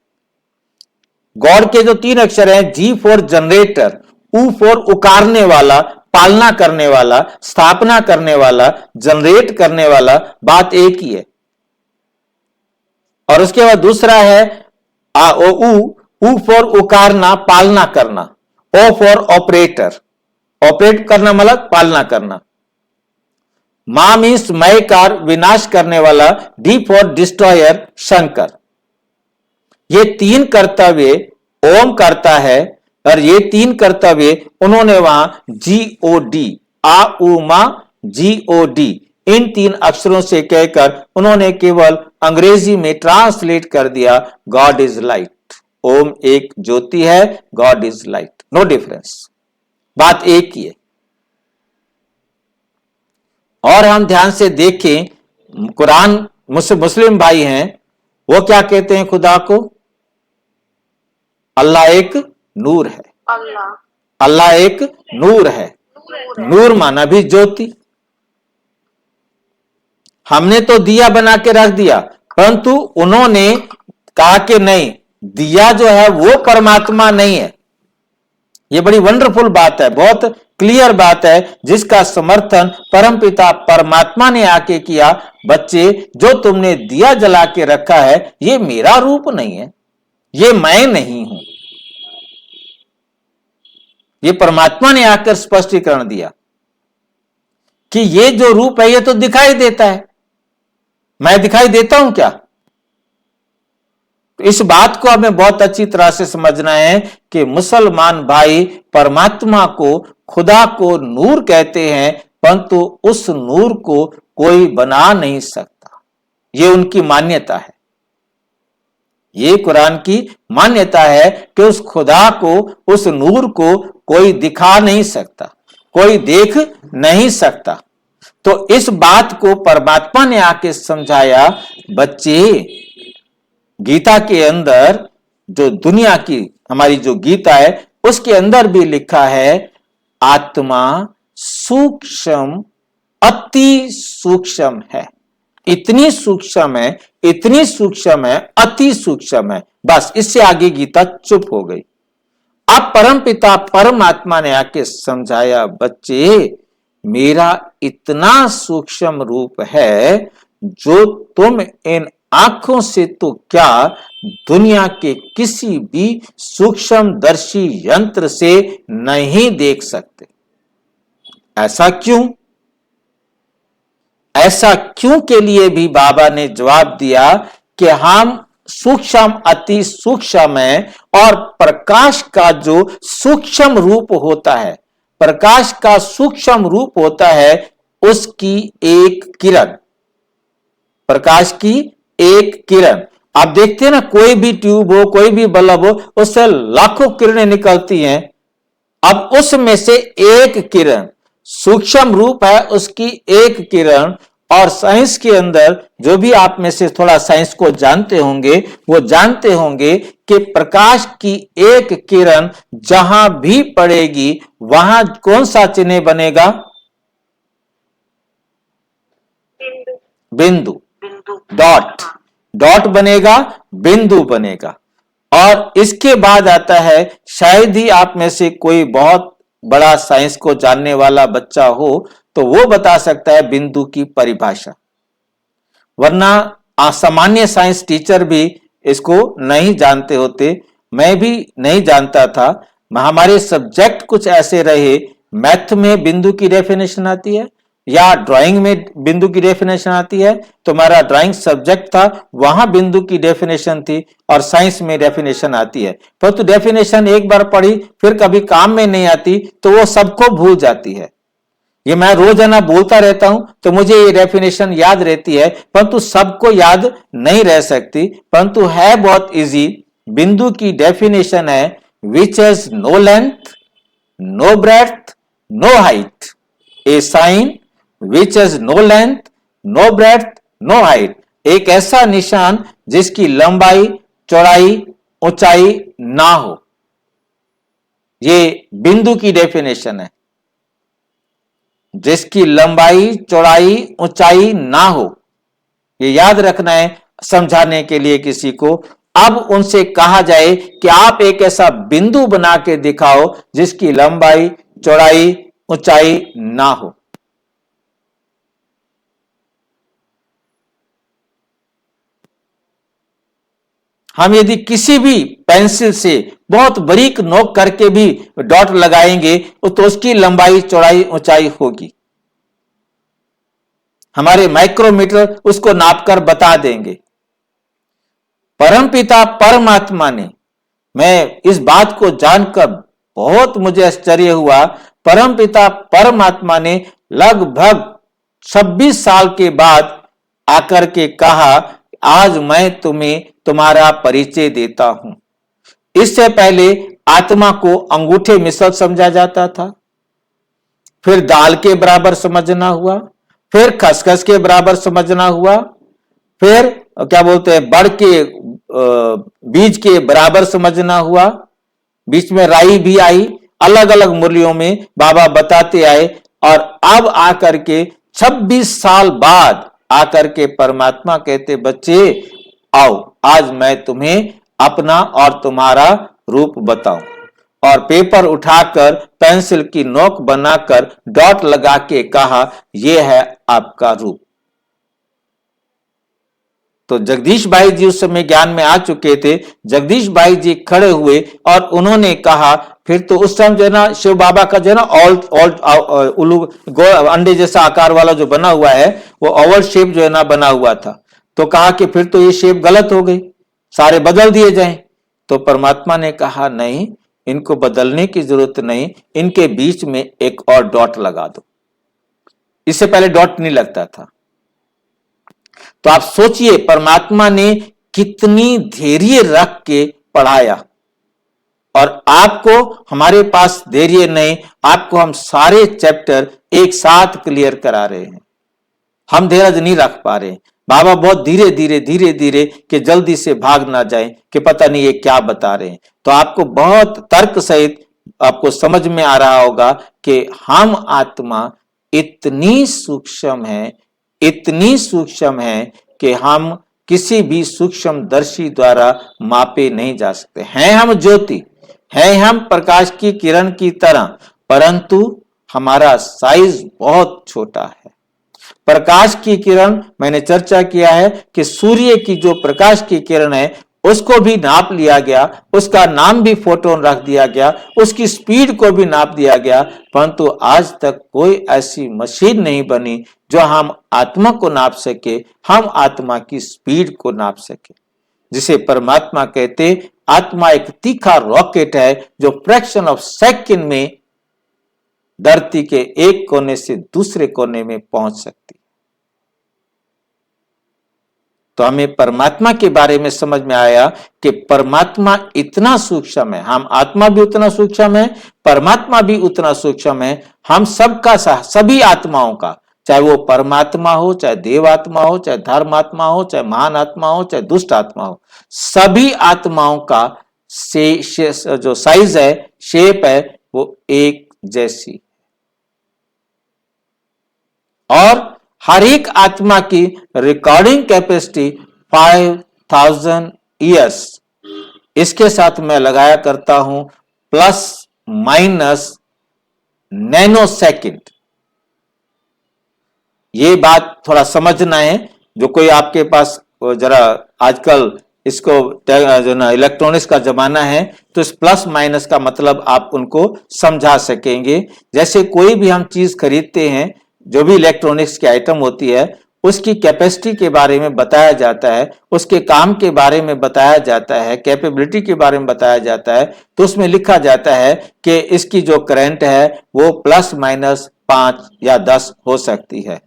गॉड के जो 3 अक्षर हैं, G for generator, U for उकारने वाला, पालना करने वाला, स्थापना करने वाला, जनरेट करने वाला, बात एक ही है। और उसके बाद दूसरा है उ फॉर उकारना, पालना करना, O फॉर ऑपरेटर, ऑपरेट करना मतलब पालना करना। मा मीन्स मयकार, विनाश करने वाला, D फॉर डिस्ट्रॉयर, शंकर। ये 3 कर्तव्य ओम करता है, और ये 3 कर्तव्य उन्होंने वहां GOD, आ उ मा GOD, इन 3 अक्षरों से कहकर उन्होंने केवल अंग्रेजी में ट्रांसलेट कर दिया, गॉड इज लाइट। ओम एक ज्योति है, God is light, no difference, बात एक ही है। और हम ध्यान से देखें, कुरान मुस्लिम भाई हैं, वो क्या कहते हैं खुदा को? अल्लाह एक नूर है। अल्लाह एक नूर है। नूर माना भी ज्योति। हमने तो दिया बना के रख दिया, परंतु उन्होंने कहा कि नहीं, दिया जो है वो परमात्मा नहीं है। ये बड़ी वंडरफुल बात है, बहुत क्लियर बात है, जिसका समर्थन परमपिता परमात्मा ने आके किया। बच्चे, जो तुमने दिया जला के रखा है, ये मेरा रूप नहीं है, ये मैं नहीं हूं। ये परमात्मा ने आकर स्पष्टीकरण दिया कि ये जो रूप है ये तो दिखाई देता है, मैं दिखाई देता हूं क्या? तो इस बात को हमें बहुत अच्छी तरह से समझना है कि मुसलमान भाई परमात्मा को, खुदा को नूर कहते हैं, परंतु उस नूर को कोई बना नहीं सकता। ये उनकी मान्यता है, ये कुरान की मान्यता है कि उस खुदा को, उस नूर को कोई दिखा नहीं सकता, कोई देख नहीं सकता। तो इस बात को परमात्मा ने आके समझाया। बच्चे, गीता के अंदर जो दुनिया की हमारी जो गीता है, उसके अंदर भी लिखा है, आत्मा सूक्ष्म, अति सूक्ष्म है। इतनी सूक्ष्म है, इतनी सूक्ष्म है, अति सूक्ष्म है। बस इससे आगे गीता चुप हो गई। अब परमपिता परमात्मा ने आके समझाया, बच्चे, मेरा इतना सूक्ष्म रूप है जो तुम इन आंखों से तो क्या, दुनिया के किसी भी सूक्ष्मदर्शी यंत्र से नहीं देख सकते। ऐसा क्यों? ऐसा क्यों के लिए भी बाबा ने जवाब दिया कि हम सूक्ष्म, अति सूक्ष्म है, और प्रकाश का जो सूक्ष्म रूप होता है, प्रकाश का सूक्ष्म रूप होता है उसकी एक किरण, प्रकाश की एक किरण। आप देखते हैं ना, कोई भी ट्यूब हो, कोई भी बल्ब हो, उससे लाखों किरणें निकलती हैं। अब उसमें से एक किरण सूक्ष्म रूप है, उसकी एक किरण। और साइंस के अंदर जो भी आप में से थोड़ा साइंस को जानते होंगे, वो जानते होंगे कि प्रकाश की एक किरण जहां भी पड़ेगी वहां कौन सा चिन्ह बनेगा? बिंदु, डॉट, डॉट बनेगा, बिंदु बनेगा। और इसके बाद आता है, शायद ही आप में से कोई बहुत बड़ा साइंस को जानने वाला बच्चा हो तो वो बता सकता है बिंदु की परिभाषा, वरना असामान्य साइंस टीचर भी इसको नहीं जानते होते। मैं भी नहीं जानता था। हमारे सब्जेक्ट कुछ ऐसे रहे, मैथ में बिंदु की डेफिनेशन आती है या ड्राइंग में बिंदु की डेफिनेशन आती है, तो हमारा ड्राइंग सब्जेक्ट था, वहां बिंदु की डेफिनेशन थी, और साइंस में डेफिनेशन आती है। परंतु डेफिनेशन एक बार पढ़ी फिर कभी काम में नहीं आती, तो वो सबको भूल जाती है। ये मैं रोजाना बोलता रहता हूं तो मुझे ये डेफिनेशन याद रहती है, परंतु सबको याद नहीं रह सकती, परंतु है बहुत इजी। बिंदु की डेफिनेशन है, which has no length, no breadth, no height. A sign which has no length, no breadth, no height. एक ऐसा निशान जिसकी लंबाई, चौड़ाई, ऊंचाई ना हो। ये बिंदु की डेफिनेशन है, जिसकी लंबाई, चौड़ाई, ऊंचाई ना हो। ये याद रखना है समझाने के लिए किसी को। अब उनसे कहा जाए कि आप एक ऐसा बिंदु बना के दिखाओ जिसकी लंबाई, चौड़ाई, ऊंचाई ना हो। हम यदि किसी भी पेंसिल से बहुत बारीक नोक करके भी डॉट लगाएंगे तो उसकी लंबाई, चौड़ाई, ऊंचाई होगी। हमारे माइक्रोमीटर उसको नापकर बता देंगे। परमपिता परमात्मा ने मैं इस बात को जानकर बहुत मुझे आश्चर्य हुआ। परमपिता परमात्मा ने लगभग 26 साल के बाद आकर के कहा, आज मैं तुम्हें तुम्हारा परिचय देता हूं। इससे पहले आत्मा को अंगूठे मिसल समझा जाता था, फिर दाल के बराबर समझना हुआ, फिर खसखस के बराबर समझना हुआ, फिर क्या बोलते हैं बड़ के बीज के बराबर समझना हुआ, बीच में राई भी आई, अलग अलग मुरलियों में बाबा बताते आए। और अब आकर के 26 साल बाद आकर के परमात्मा कहते, बच्चे आओ, आज मैं तुम्हें अपना और तुम्हारा रूप बताऊं। और पेपर उठाकर पेंसिल की नोक बनाकर डॉट लगा के कहा, यह है आपका रूप। तो जगदीश भाई जी उस समय ज्ञान में आ चुके थे। जगदीश भाई जी खड़े हुए और उन्होंने कहा, फिर तो उस टाइम जो है ना शिव बाबा का जो है ना उल्लू अंडे जैसा आकार वाला जो बना हुआ है वो ओवल शेप जो है ना बना हुआ था। तो कहा कि फिर तो ये शेप गलत हो गई, सारे बदल दिए जाएं। तो परमात्मा ने कहा, नहीं, इनको बदलने की जरूरत नहीं, इनके बीच में एक और डॉट लगा दो। इससे पहले डॉट नहीं लगता था। तो आप सोचिए परमात्मा ने कितनी धैर्य रख के पढ़ाया, और आपको हमारे पास धैर्य नहीं, आपको हम सारे चैप्टर एक साथ क्लियर करा रहे हैं। हम धैर्य नहीं रख पा रहे। बाबा बहुत धीरे धीरे कि जल्दी से भाग ना जाए कि पता नहीं ये क्या बता रहे हैं। तो आपको बहुत तर्क सहित आपको समझ में आ रहा होगा कि हम आत्मा इतनी सूक्ष्म है, इतनी सूक्ष्म है कि हम किसी भी सूक्ष्म दर्शी द्वारा मापे नहीं जा सकते हैं। हम ज्योति हैं, हम प्रकाश की किरण की तरह, परंतु हमारा साइज बहुत छोटा है। प्रकाश की किरण, मैंने चर्चा किया है कि सूर्य की जो प्रकाश की किरण है उसको भी नाप लिया गया, उसका नाम भी फोटोन रख दिया गया, उसकी स्पीड को भी नाप दिया गया, परंतु आज तक कोई ऐसी मशीन नहीं बनी जो हम आत्मा को नाप सके, हम आत्मा की स्पीड को नाप सके। जिसे परमात्मा कहते, आत्मा एक तीखा रॉकेट है जो फ्रैक्शन ऑफ सेकंड में धरती के एक कोने से दूसरे कोने में पहुंच सकती। तो हमें परमात्मा के बारे में समझ में आया कि परमात्मा इतना सूक्ष्म है, हम आत्मा भी उतना सूक्ष्म है, परमात्मा भी उतना सूक्ष्म है। हम सबका सभी आत्माओं का, चाहे वो परमात्मा हो, चाहे देवात्मा हो, चाहे धर्मात्मा हो, चाहे महान आत्मा हो, चाहे दुष्ट आत्मा हो, सभी आत्माओं का जो साइज है, शेप है, वो एक जैसी। और हर एक आत्मा की रिकॉर्डिंग कैपेसिटी 5000 ईयर्स। इसके साथ मैं लगाया करता हूं प्लस माइनस नैनो सेकंड। ये बात थोड़ा समझना है। जो कोई आपके पास जरा आजकल इसको जो ना इलेक्ट्रॉनिक्स का जमाना है, तो इस प्लस माइनस का मतलब आप उनको समझा सकेंगे। जैसे कोई भी हम चीज खरीदते हैं, जो भी इलेक्ट्रॉनिक्स की आइटम होती है, उसकी कैपेसिटी के बारे में बताया जाता है, उसके काम के बारे में बताया जाता है, कैपेबिलिटी के बारे में बताया जाता है। तो उसमें लिखा जाता है कि इसकी जो करंट है वो प्लस माइनस 5 या 10 हो सकती है,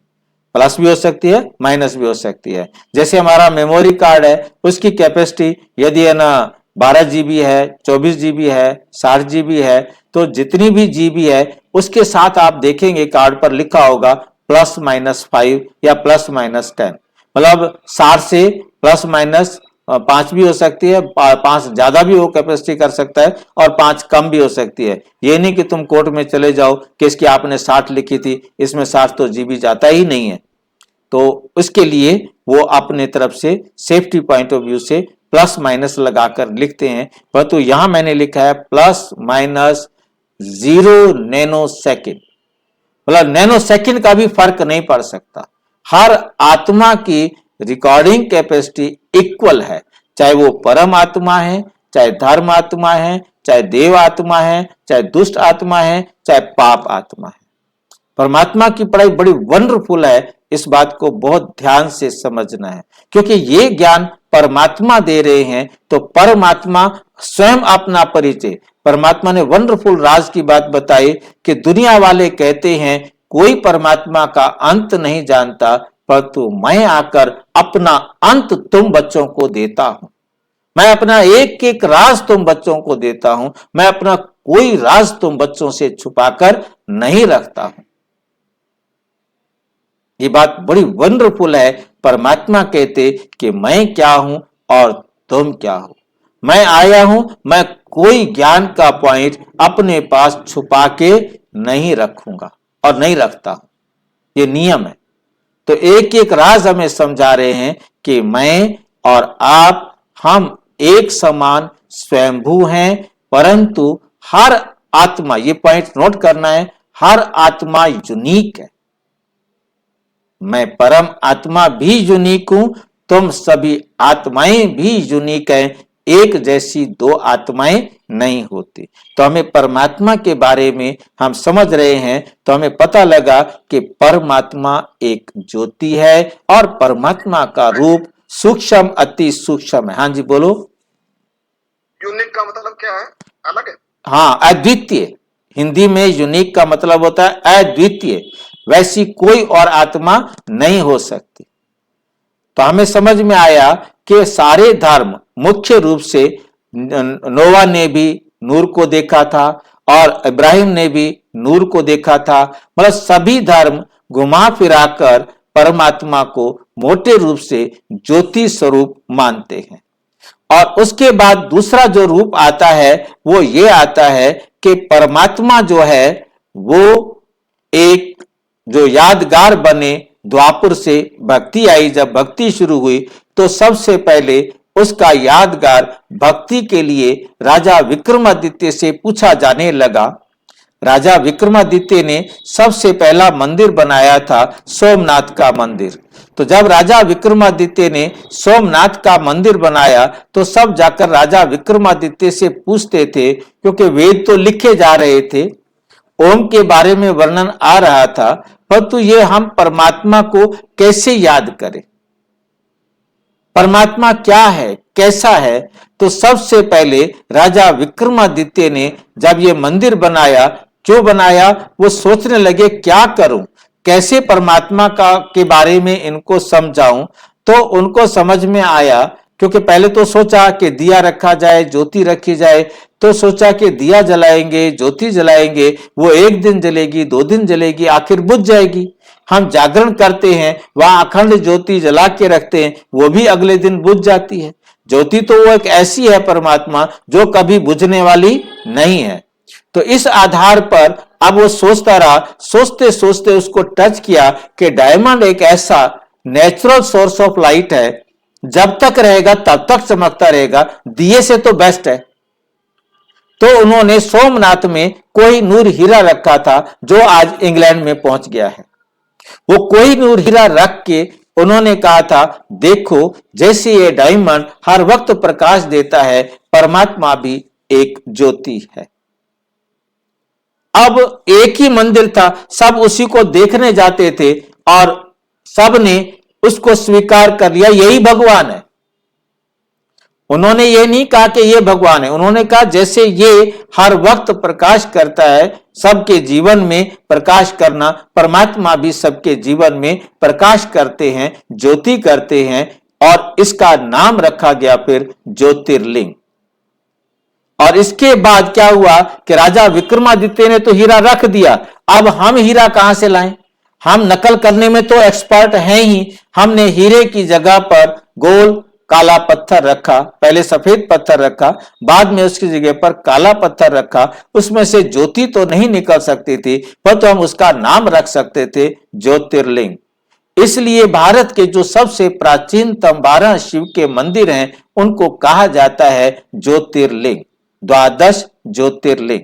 प्लस भी हो सकती है, माइनस भी हो सकती है। जैसे हमारा मेमोरी कार्ड है, उसकी कैपेसिटी यदि है ना 12 GB है, 24 GB है, 60 GB है, तो जितनी भी GB है उसके साथ आप देखेंगे कार्ड पर लिखा होगा प्लस माइनस 5 या प्लस माइनस 10। मतलब 60 से प्लस माइनस 5 भी हो सकती है, 5 ज्यादा भी वो कैपेसिटी कर सकता है और 5 कम भी हो सकती है। ये नहीं कि तुम कोर्ट में चले जाओ कि इसकी आपने 60 लिखी थी, इसमें 60 तो GB जाता ही नहीं है। तो उसके लिए वो अपने तरफ से सेफ्टी पॉइंट ऑफ व्यू से प्लस माइनस लगाकर लिखते हैं। परंतु यहां मैंने लिखा है प्लस माइनस 0 नैनो सेकेंड। मतलब नैनो सेकेंड का भी फर्क नहीं पड़ सकता। हर आत्मा की रिकॉर्डिंग कैपेसिटी इक्वल है, चाहे वो परम आत्मा है, चाहे धर्म आत्मा है, चाहे देव आत्मा है, चाहे दुष्ट आत्मा है, चाहे पाप आत्मा है। परमात्मा की पढ़ाई बड़ी वंडरफुल है। इस बात को बहुत ध्यान से समझना है, क्योंकि ये ज्ञान परमात्मा दे रहे हैं, तो परमात्मा स्वयं अपना परिचय, परमात्मा ने वंडरफुल राज की बात बताई कि दुनिया वाले कहते हैं कोई परमात्मा का अंत नहीं जानता, परंतु मैं आकर अपना अंत तुम बच्चों को देता हूं। मैं अपना एक एक राज तुम बच्चों को देता हूं। मैं अपना कोई राज तुम बच्चों से छुपाकर नहीं रखता हूं। ये बात बड़ी वंडरफुल है। परमात्मा कहते कि मैं क्या हूं और तुम क्या हो। मैं आया हूं, मैं कोई ज्ञान का पॉइंट अपने पास छुपा के नहीं रखूंगा और नहीं रखता हूं। ये नियम है। तो एक एक राज हमें समझा रहे हैं कि मैं और आप, हम एक समान स्वयंभू हैं, परंतु हर आत्मा, ये पॉइंट नोट करना है, हर आत्मा यूनिक है। मैं परम आत्मा भी यूनिक हूं, तुम सभी आत्माएं भी यूनिक हैं। एक जैसी दो आत्माएं नहीं होती। तो हमें परमात्मा के बारे में हम समझ रहे हैं, तो हमें पता लगा कि परमात्मा एक ज्योति है और परमात्मा का रूप सूक्ष्म, अति सूक्ष्म है। हाँ जी बोलो। यूनिक का मतलब क्या है? अलग है? हाँ, अद्वितीय। हिंदी में यूनिक का मतलब होता है अद्वितीय। वैसी कोई और आत्मा नहीं हो सकती। तो हमें समझ में आया कि सारे धर्म मुख्य रूप से, नोवा ने भी नूर को देखा था और इब्राहिम ने भी नूर को देखा था। मतलब सभी धर्म घुमा फिराकर परमात्मा को मोटे रूप से ज्योति स्वरूप मानते हैं। और उसके बाद दूसरा जो रूप आता है वो ये आता है कि परमात्मा जो है वो एक जो यादगार बने। द्वापर से भक्ति आई, जब भक्ति शुरू हुई तो सबसे पहले उसका यादगार भक्ति के लिए राजा विक्रमादित्य से पूछा जाने लगा। राजा विक्रमादित्य ने सबसे पहला मंदिर बनाया था सोमनाथ का मंदिर। तो जब राजा विक्रमादित्य ने सोमनाथ का मंदिर बनाया तो सब जाकर राजा विक्रमादित्य से पूछते थे, क्योंकि वेद तो लिखे जा रहे थे, ओम के बारे में वर्णन आ रहा था, परंतु ये हम परमात्मा को कैसे याद करें, परमात्मा क्या है, कैसा है। तो सबसे पहले राजा विक्रमादित्य ने जब ये मंदिर बनाया, क्यों बनाया, वो सोचने लगे क्या करूं, कैसे परमात्मा का के बारे में इनको समझाऊं। तो उनको समझ में आया, क्योंकि पहले तो सोचा कि दिया रखा जाए, ज्योति रखी जाए, तो सोचा कि दिया जलाएंगे, ज्योति जलाएंगे, वो एक दिन जलेगी, 2 दिन जलेगी, आखिर बुझ जाएगी। हम जागरण करते हैं, वहां अखंड ज्योति जला के रखते हैं, वो भी अगले दिन बुझ जाती है। ज्योति तो वो एक ऐसी है परमात्मा जो कभी बुझने वाली नहीं है। तो इस आधार पर अब वो सोचता रहा, सोचते सोचते उसको टच किया कि डायमंड एक ऐसा नेचुरल सोर्स ऑफ लाइट है, जब तक रहेगा तब तक चमकता रहेगा, दिए से तो बेस्ट है। तो उन्होंने सोमनाथ में कोई नूर हीरा रखा था जो आज इंग्लैंड में पहुंच गया है। वो कोई नूर हीरा रख के उन्होंने कहा था, देखो जैसे ये डायमंड हर वक्त प्रकाश देता है, परमात्मा भी एक ज्योति है। अब एक ही मंदिर था, सब उसी को देखने जाते थे और सब ने उसको स्वीकार कर लिया, यही भगवान है। उन्होंने ये नहीं कहा कि ये भगवान है, उन्होंने कहा जैसे ये हर वक्त प्रकाश करता है, सबके जीवन में प्रकाश करना, परमात्मा भी सबके जीवन में प्रकाश करते हैं, ज्योति करते हैं। और इसका नाम रखा गया फिर ज्योतिर्लिंग। और इसके बाद क्या हुआ कि राजा विक्रमादित्य ने तो हीरा रख दिया, अब हम हीरा कहां से लाएं? हम नकल करने में तो एक्सपर्ट हैं ही। हमने हीरे की जगह पर गोल काला पत्थर रखा, पहले सफेद पत्थर रखा, बाद में उसकी जगह पर काला पत्थर रखा। उसमें से ज्योति तो नहीं निकल सकती थी, पर तो हम उसका नाम रख सकते थे ज्योतिर्लिंग। इसलिए भारत के जो सबसे प्राचीनतम 12 शिव के मंदिर हैं उनको कहा जाता है ज्योतिर्लिंग, 12 ज्योतिर्लिंग।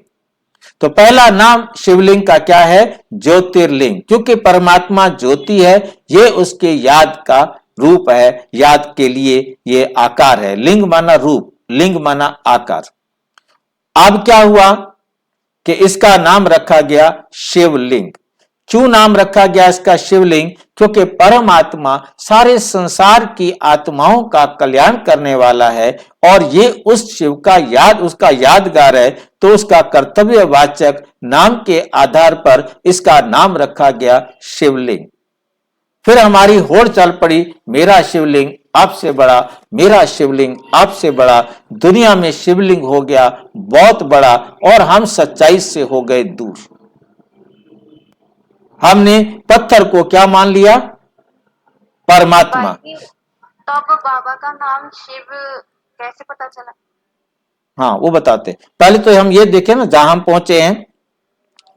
तो पहला नाम शिवलिंग का क्या है? ज्योतिर्लिंग, क्योंकि परमात्मा ज्योति है, ये उसके याद का रूप है, याद के लिए ये आकार है। लिंग माना रूप, लिंग माना आकार। अब क्या हुआ कि इसका नाम रखा गया शिवलिंग। क्यों नाम रखा गया इसका शिवलिंग? क्योंकि परमात्मा सारे संसार की आत्माओं का कल्याण करने वाला है और ये उस शिव का उसका यादगार है, तो उसका कर्तव्यवाचक नाम के आधार पर इसका नाम रखा गया शिवलिंग। फिर हमारी होड़ चल पड़ी, मेरा शिवलिंग आपसे बड़ा, मेरा शिवलिंग आपसे बड़ा। दुनिया में शिवलिंग हो गया बहुत बड़ा और हम सच्चाई से हो गए दूर। हमने पत्थर को क्या मान लिया? परमात्मा। तो अब बाबा का नाम शिव कैसे पता चला? हाँ, वो बताते। पहले तो हम ये देखें ना, जहां हम पहुंचे हैं,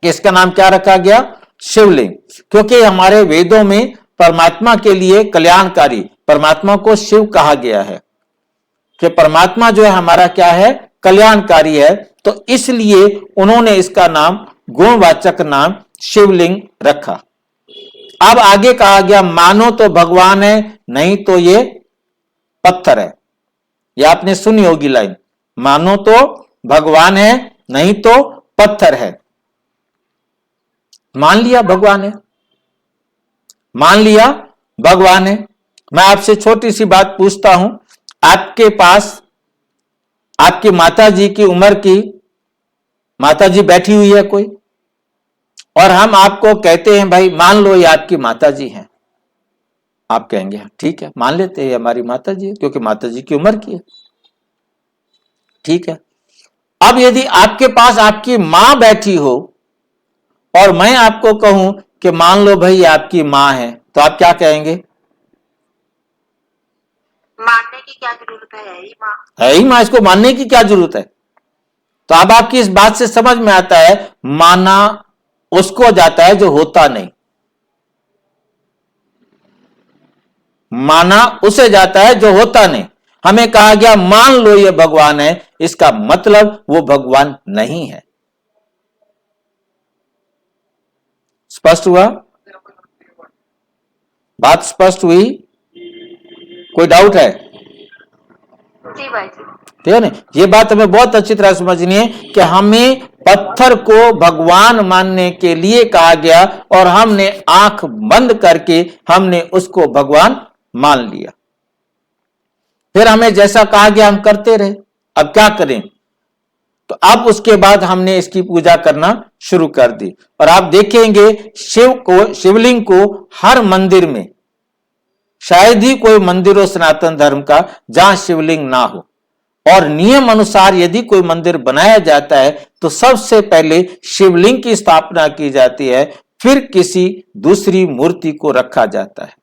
इसका नाम क्या रखा गया? शिवलिंग। क्योंकि हमारे वेदों में परमात्मा के लिए कल्याणकारी, परमात्मा को शिव कहा गया है कि परमात्मा जो है हमारा क्या है? कल्याणकारी है। तो इसलिए उन्होंने इसका नाम, गुणवाचक नाम शिवलिंग रखा। अब आगे कहा गया, मानो तो भगवान है, नहीं तो ये पत्थर है। यह आपने सुनी होगी लाइन, मानो तो भगवान है, नहीं तो पत्थर है। मान लिया भगवान है, मान लिया भगवान है। मैं आपसे छोटी सी बात पूछता हूं, आपके पास आपकी माता जी की उम्र की माता जी बैठी हुई है कोई, और हम आपको कहते हैं भाई मान लो ये आपकी माता जी हैं। आप कहेंगे ठीक है, मान लेते हैं हमारी माता जी है, क्योंकि माता जी की उम्र की है। ठीक है, अब यदि आपके पास आपकी मां बैठी हो और मैं आपको कहूं कि मान लो भाई आपकी मां है, तो आप क्या कहेंगे? मानने की क्या जरूरत है ही माँ। है ही मां, इसको मानने की क्या जरूरत है? तो अब आपकी इस बात से समझ में आता है, माना उसको जाता है जो होता नहीं, माना उसे जाता है जो होता नहीं। हमें कहा गया मान लो ये भगवान है, इसका मतलब वो भगवान नहीं है। स्पष्ट हुआ? बात स्पष्ट हुई? कोई डाउट है? जी भाई जी। ठीक है ना? ये बात हमें बहुत अच्छी तरह समझनी है कि हमें पत्थर को भगवान मानने के लिए कहा गया और हमने आंख बंद करके हमने उसको भगवान मान लिया। फिर हमें जैसा कहा गया हम करते रहे। अब क्या करें? तो अब उसके बाद हमने इसकी पूजा करना शुरू कर दी। और आप देखेंगे शिवलिंग को हर मंदिर में, शायद ही कोई मंदिर हो सनातन धर्म का जहां शिवलिंग ना हो। और नियम अनुसार यदि कोई मंदिर बनाया जाता है तो सबसे पहले शिवलिंग की स्थापना की जाती है, फिर किसी दूसरी मूर्ति को रखा जाता है।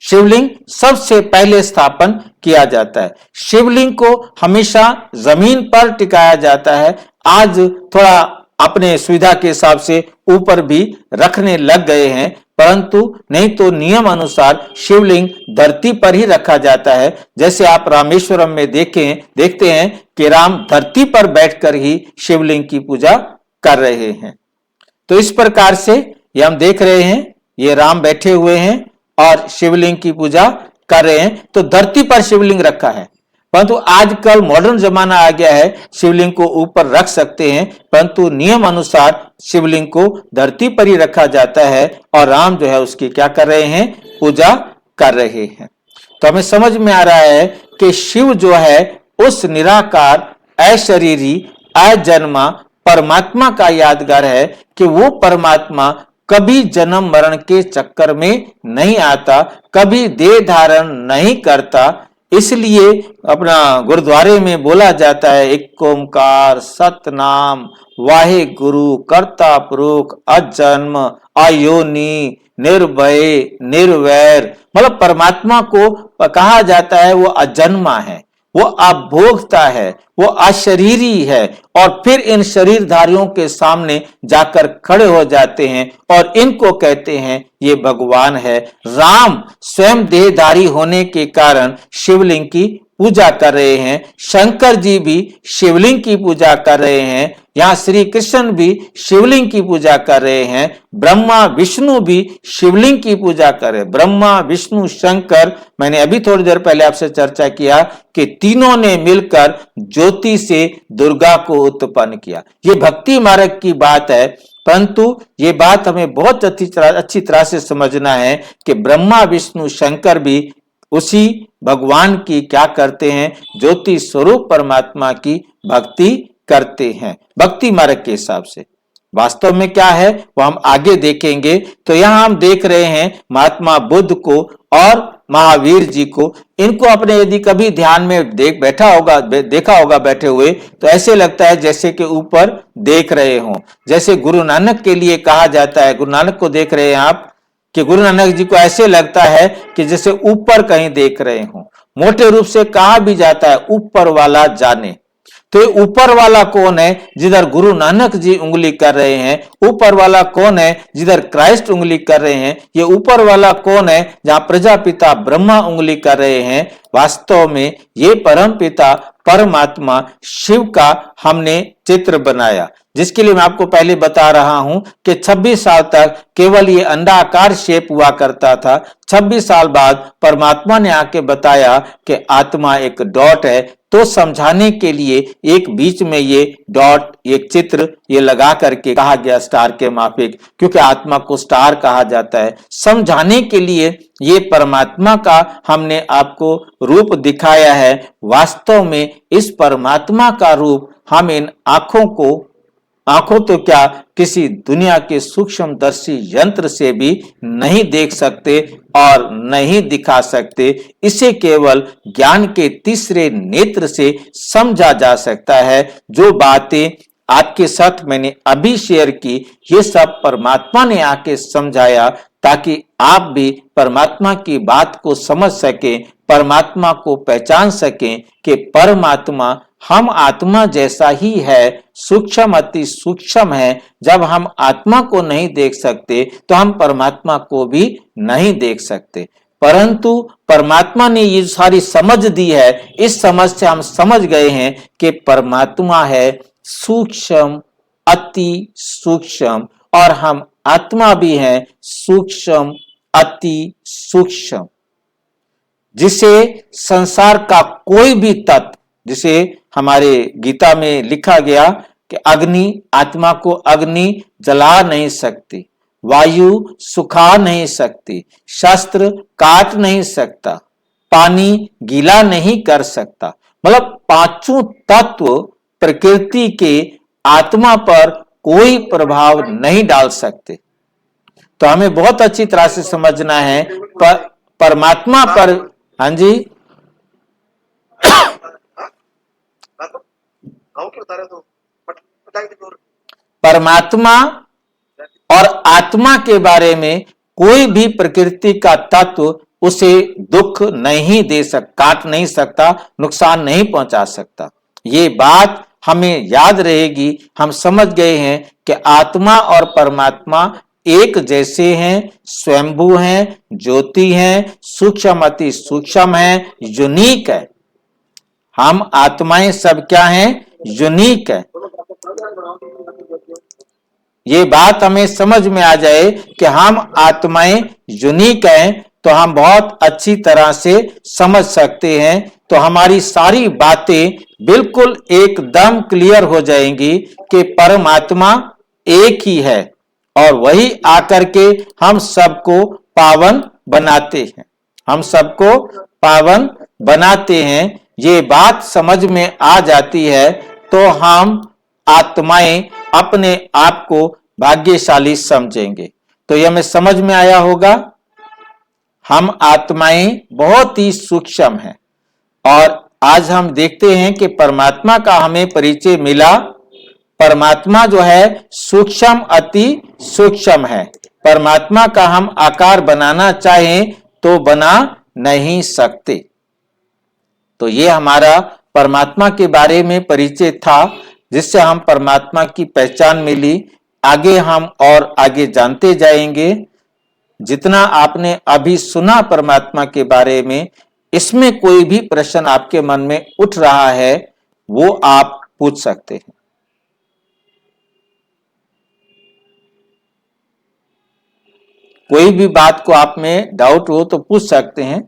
शिवलिंग सबसे पहले स्थापन किया जाता है। शिवलिंग को हमेशा जमीन पर टिकाया जाता है। आज थोड़ा अपने सुविधा के हिसाब से ऊपर भी रखने लग गए हैं, परंतु नहीं तो नियम अनुसार शिवलिंग धरती पर ही रखा जाता है। जैसे आप रामेश्वरम में देखते हैं कि राम धरती पर बैठकर ही शिवलिंग की पूजा कर रहे हैं। तो इस प्रकार से ये हम देख रहे हैं, ये राम बैठे हुए हैं और शिवलिंग की पूजा कर रहे हैं। तो धरती पर शिवलिंग रखा है, परंतु आजकल मॉडर्न जमाना आ गया है, शिवलिंग को ऊपर रख सकते हैं, परंतु नियम अनुसार शिवलिंग को धरती पर ही रखा जाता है और राम जो है उसकी क्या कर रहे हैं? पूजा कर रहे हैं। तो हमें समझ में आ रहा है कि शिव जो है उस निराकार, अशरीरी, अजन्मा परमात्मा का यादगार है कि वो परमात्मा कभी जन्म मरण के चक्कर में नहीं आता, कभी देह धारण नहीं करता। इसलिए अपना गुरुद्वारे में बोला जाता है, एक ओंकार सतनाम वाहे गुरु कर्ता पुरुष अजन्म अयोनि निर्भय निर्वैर। मतलब परमात्मा को कहा जाता है वो अजन्मा है, वो अभोक्ता है, वो अशरीरी है और फिर इन शरीरधारियों के सामने जाकर खड़े हो जाते हैं और इनको कहते हैं ये भगवान है। राम स्वयं देहधारी होने के कारण शिवलिंग की पूजा कर रहे हैं, शंकर जी भी शिवलिंग की पूजा कर रहे हैं, यहाँ श्री कृष्ण भी शिवलिंग की पूजा कर रहे हैं, ब्रह्मा विष्णु भी शिवलिंग की पूजा कर रहे हैं। ब्रह्मा विष्णु शंकर, मैंने अभी थोड़ी देर पहले आपसे चर्चा किया कि तीनों ने मिलकर ज्योति से दुर्गा को उत्पन्न किया। ये भक्ति मार्ग की बात है, परंतु ये बात हमें बहुत अच्छी तरह से समझना है कि ब्रह्मा विष्णु शंकर भी उसी भगवान की क्या करते हैं, ज्योति स्वरूप परमात्मा की भक्ति करते हैं, भक्ति मार्ग के हिसाब से। वास्तव में क्या है वो हम आगे देखेंगे। तो यहां हम देख रहे हैं महात्मा बुद्ध को और महावीर जी को, इनको अपने यदि कभी ध्यान में देखा होगा बैठे हुए, तो ऐसे लगता है जैसे कि ऊपर देख रहे हों। जैसे गुरु नानक के लिए कहा जाता है, गुरु नानक को देख रहे हैं आप, कि गुरु नानक जी को ऐसे लगता है कि जैसे ऊपर कहीं देख रहे हों। मोटे रूप से कहा भी जाता है ऊपर वाला जाने। तो ये ऊपर वाला कौन है जिधर गुरु नानक जी उंगली कर रहे हैं? ऊपर वाला कौन है जिधर क्राइस्ट उंगली कर रहे हैं? ये ऊपर वाला कौन है जहां प्रजापिता ब्रह्मा उंगली कर रहे हैं? वास्तव में ये परम पिता परमात्मा शिव का हमने चित्र बनाया, जिसके लिए मैं आपको पहले बता रहा हूं कि 26 साल तक केवल ये अंडाकार शेप हुआ करता था। 26 साल बाद परमात्मा ने आके बताया कि आत्मा एक डॉट है। तो समझाने के लिए एक बीच में ये डॉट, एक चित्र ये लगा करके कहा गया स्टार के माफिक, क्योंकि आत्मा को स्टार कहा जाता है। समझाने के लिए ये परमात्मा का हमने आपको रूप दिखाया है। वास्तव में इस परमात्मा का रूप हम इन आंखों तो क्या, किसी दुनिया के सूक्ष्मदर्शी यंत्र से भी नहीं देख सकते और नहीं दिखा सकते। इसे केवल ज्ञान के तीसरे नेत्र से समझा जा सकता है। जो बातें आपके साथ मैंने अभी शेयर की, ये सब परमात्मा ने आके समझाया, ताकि आप भी परमात्मा की बात को समझ सकें, परमात्मा को पहचान सकें कि परमात्मा हम आत्मा जैसा ही है, सूक्ष्म अति सूक्ष्म है। जब हम आत्मा को नहीं देख सकते तो हम परमात्मा को भी नहीं देख सकते। परंतु परमात्मा ने ये सारी समझ दी है। इस समझ से हम समझ गए हैं कि परमात्मा है सूक्ष्म अति सूक्ष्म, और हम आत्मा भी हैं सूक्ष्म अति सूक्ष्म, जिसे संसार का कोई भी तत्व, जिसे हमारे गीता में लिखा गया कि अग्नि, आत्मा को अग्नि जला नहीं सकती, वायु सुखा नहीं सकती, शस्त्र काट नहीं सकता, पानी गीला नहीं कर सकता। मतलब पांचों तत्व प्रकृति के आत्मा पर कोई प्रभाव नहीं डाल सकते। तो हमें बहुत अच्छी तरह से समझना है परमात्मा पर। हाँ जी, परमात्मा और आत्मा के बारे में कोई भी प्रकृति का तत्व उसे दुख नहीं दे सकता, काट नहीं सकता, नुकसान नहीं पहुंचा सकता। ये बात हमें याद रहेगी। हम समझ गए हैं कि आत्मा और परमात्मा एक जैसे हैं, स्वयंभू हैं, ज्योति हैं, सूक्ष्म अति सूक्ष्म हैं, यूनिक है। हम आत्माएं सब क्या हैं? यूनिक है। ये बात हमें समझ में आ जाए कि हम आत्माएं यूनिक हैं, तो हम बहुत अच्छी तरह से समझ सकते हैं। तो हमारी सारी बातें बिल्कुल एकदम क्लियर हो जाएंगी कि परमात्मा एक ही है, और वही आकर के हम सबको पावन बनाते हैं, हम सबको पावन बनाते हैं। ये बात समझ में आ जाती है तो हम आत्माएं अपने आप को भाग्यशाली समझेंगे। तो यह हमें समझ में आया होगा। हम आत्माएं बहुत ही सूक्ष्म हैं, और आज हम देखते हैं कि परमात्मा का हमें परिचय मिला। परमात्मा जो है सूक्ष्म अति सूक्ष्म है। परमात्मा का हम आकार बनाना चाहें तो बना नहीं सकते। तो ये हमारा परमात्मा के बारे में परिचय था, जिससे हम परमात्मा की पहचान मिली। आगे हम और आगे जानते जाएंगे। जितना आपने अभी सुना परमात्मा के बारे में, इसमें कोई भी प्रश्न आपके मन में उठ रहा है वो आप पूछ सकते हैं। कोई भी बात को आप में डाउट हो तो पूछ सकते हैं,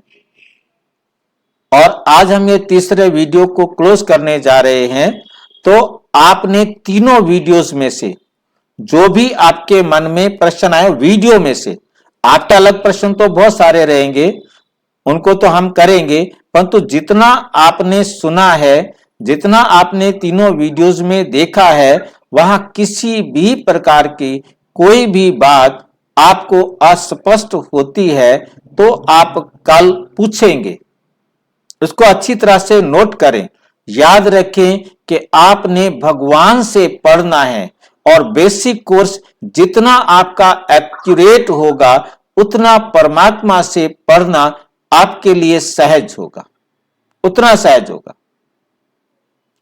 और आज हम ये तीसरे वीडियो को क्लोज करने जा रहे हैं। तो आपने तीनों वीडियोस में से जो भी आपके मन में प्रश्न आए वीडियो में से, आपका अलग प्रश्न तो बहुत सारे रहेंगे, उनको तो हम करेंगे, परंतु जितना आपने सुना है, जितना आपने तीनों वीडियोस में देखा है, वहां किसी भी प्रकार की कोई भी बात आपको अस्पष्ट होती है तो आप कल पूछेंगे। उसको अच्छी तरह से नोट करें। याद रखें कि आपने भगवान से पढ़ना है और बेसिक कोर्स जितना आपका एक्यूरेट होगा उतना परमात्मा से पढ़ना आपके लिए सहज होगा, उतना सहज होगा,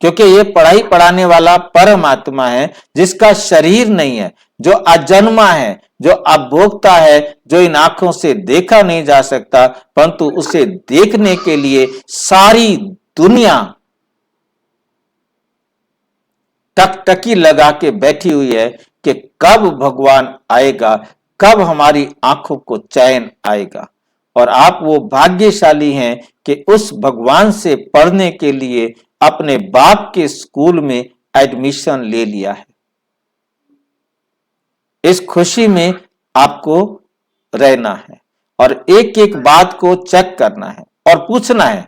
क्योंकि ये पढ़ाई पढ़ाने वाला परमात्मा है जिसका शरीर नहीं है, जो अजन्मा है, जो अभोक्ता है, जो इन आंखों से देखा नहीं जा सकता, परंतु उसे देखने के लिए सारी दुनिया टकटकी लगा के बैठी हुई है कि कब भगवान आएगा, कब हमारी आंखों को चैन आएगा। और आप वो भाग्यशाली हैं कि उस भगवान से पढ़ने के लिए अपने बाप के स्कूल में एडमिशन ले लिया है। इस खुशी में आपको रहना है और एक एक बात को चेक करना है और पूछना है।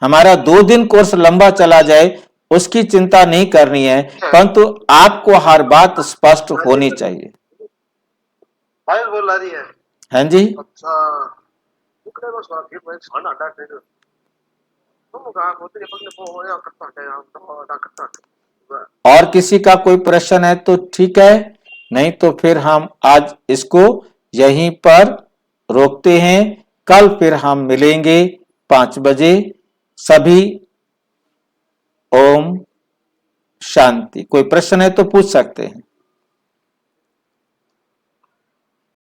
हमारा 2 दिन कोर्स लंबा चला जाए उसकी चिंता नहीं करनी है, परंतु आपको हर बात स्पष्ट होनी चाहिए। पायल बोल रही है। हाँ जी, अच्छा उकड़े बस फिर मैं खाना अंडा ट्रेड तुम कहां होते हैं पगले को हो या करता है हम तो करता है। और किसी का कोई प्रश्न है तो ठीक है, नहीं तो फिर हम आज इसको यहीं पर रोकते हैं। कल फिर हम मिलेंगे 5 बजे। सभी ओम शांति। कोई प्रश्न है तो पूछ सकते हैं।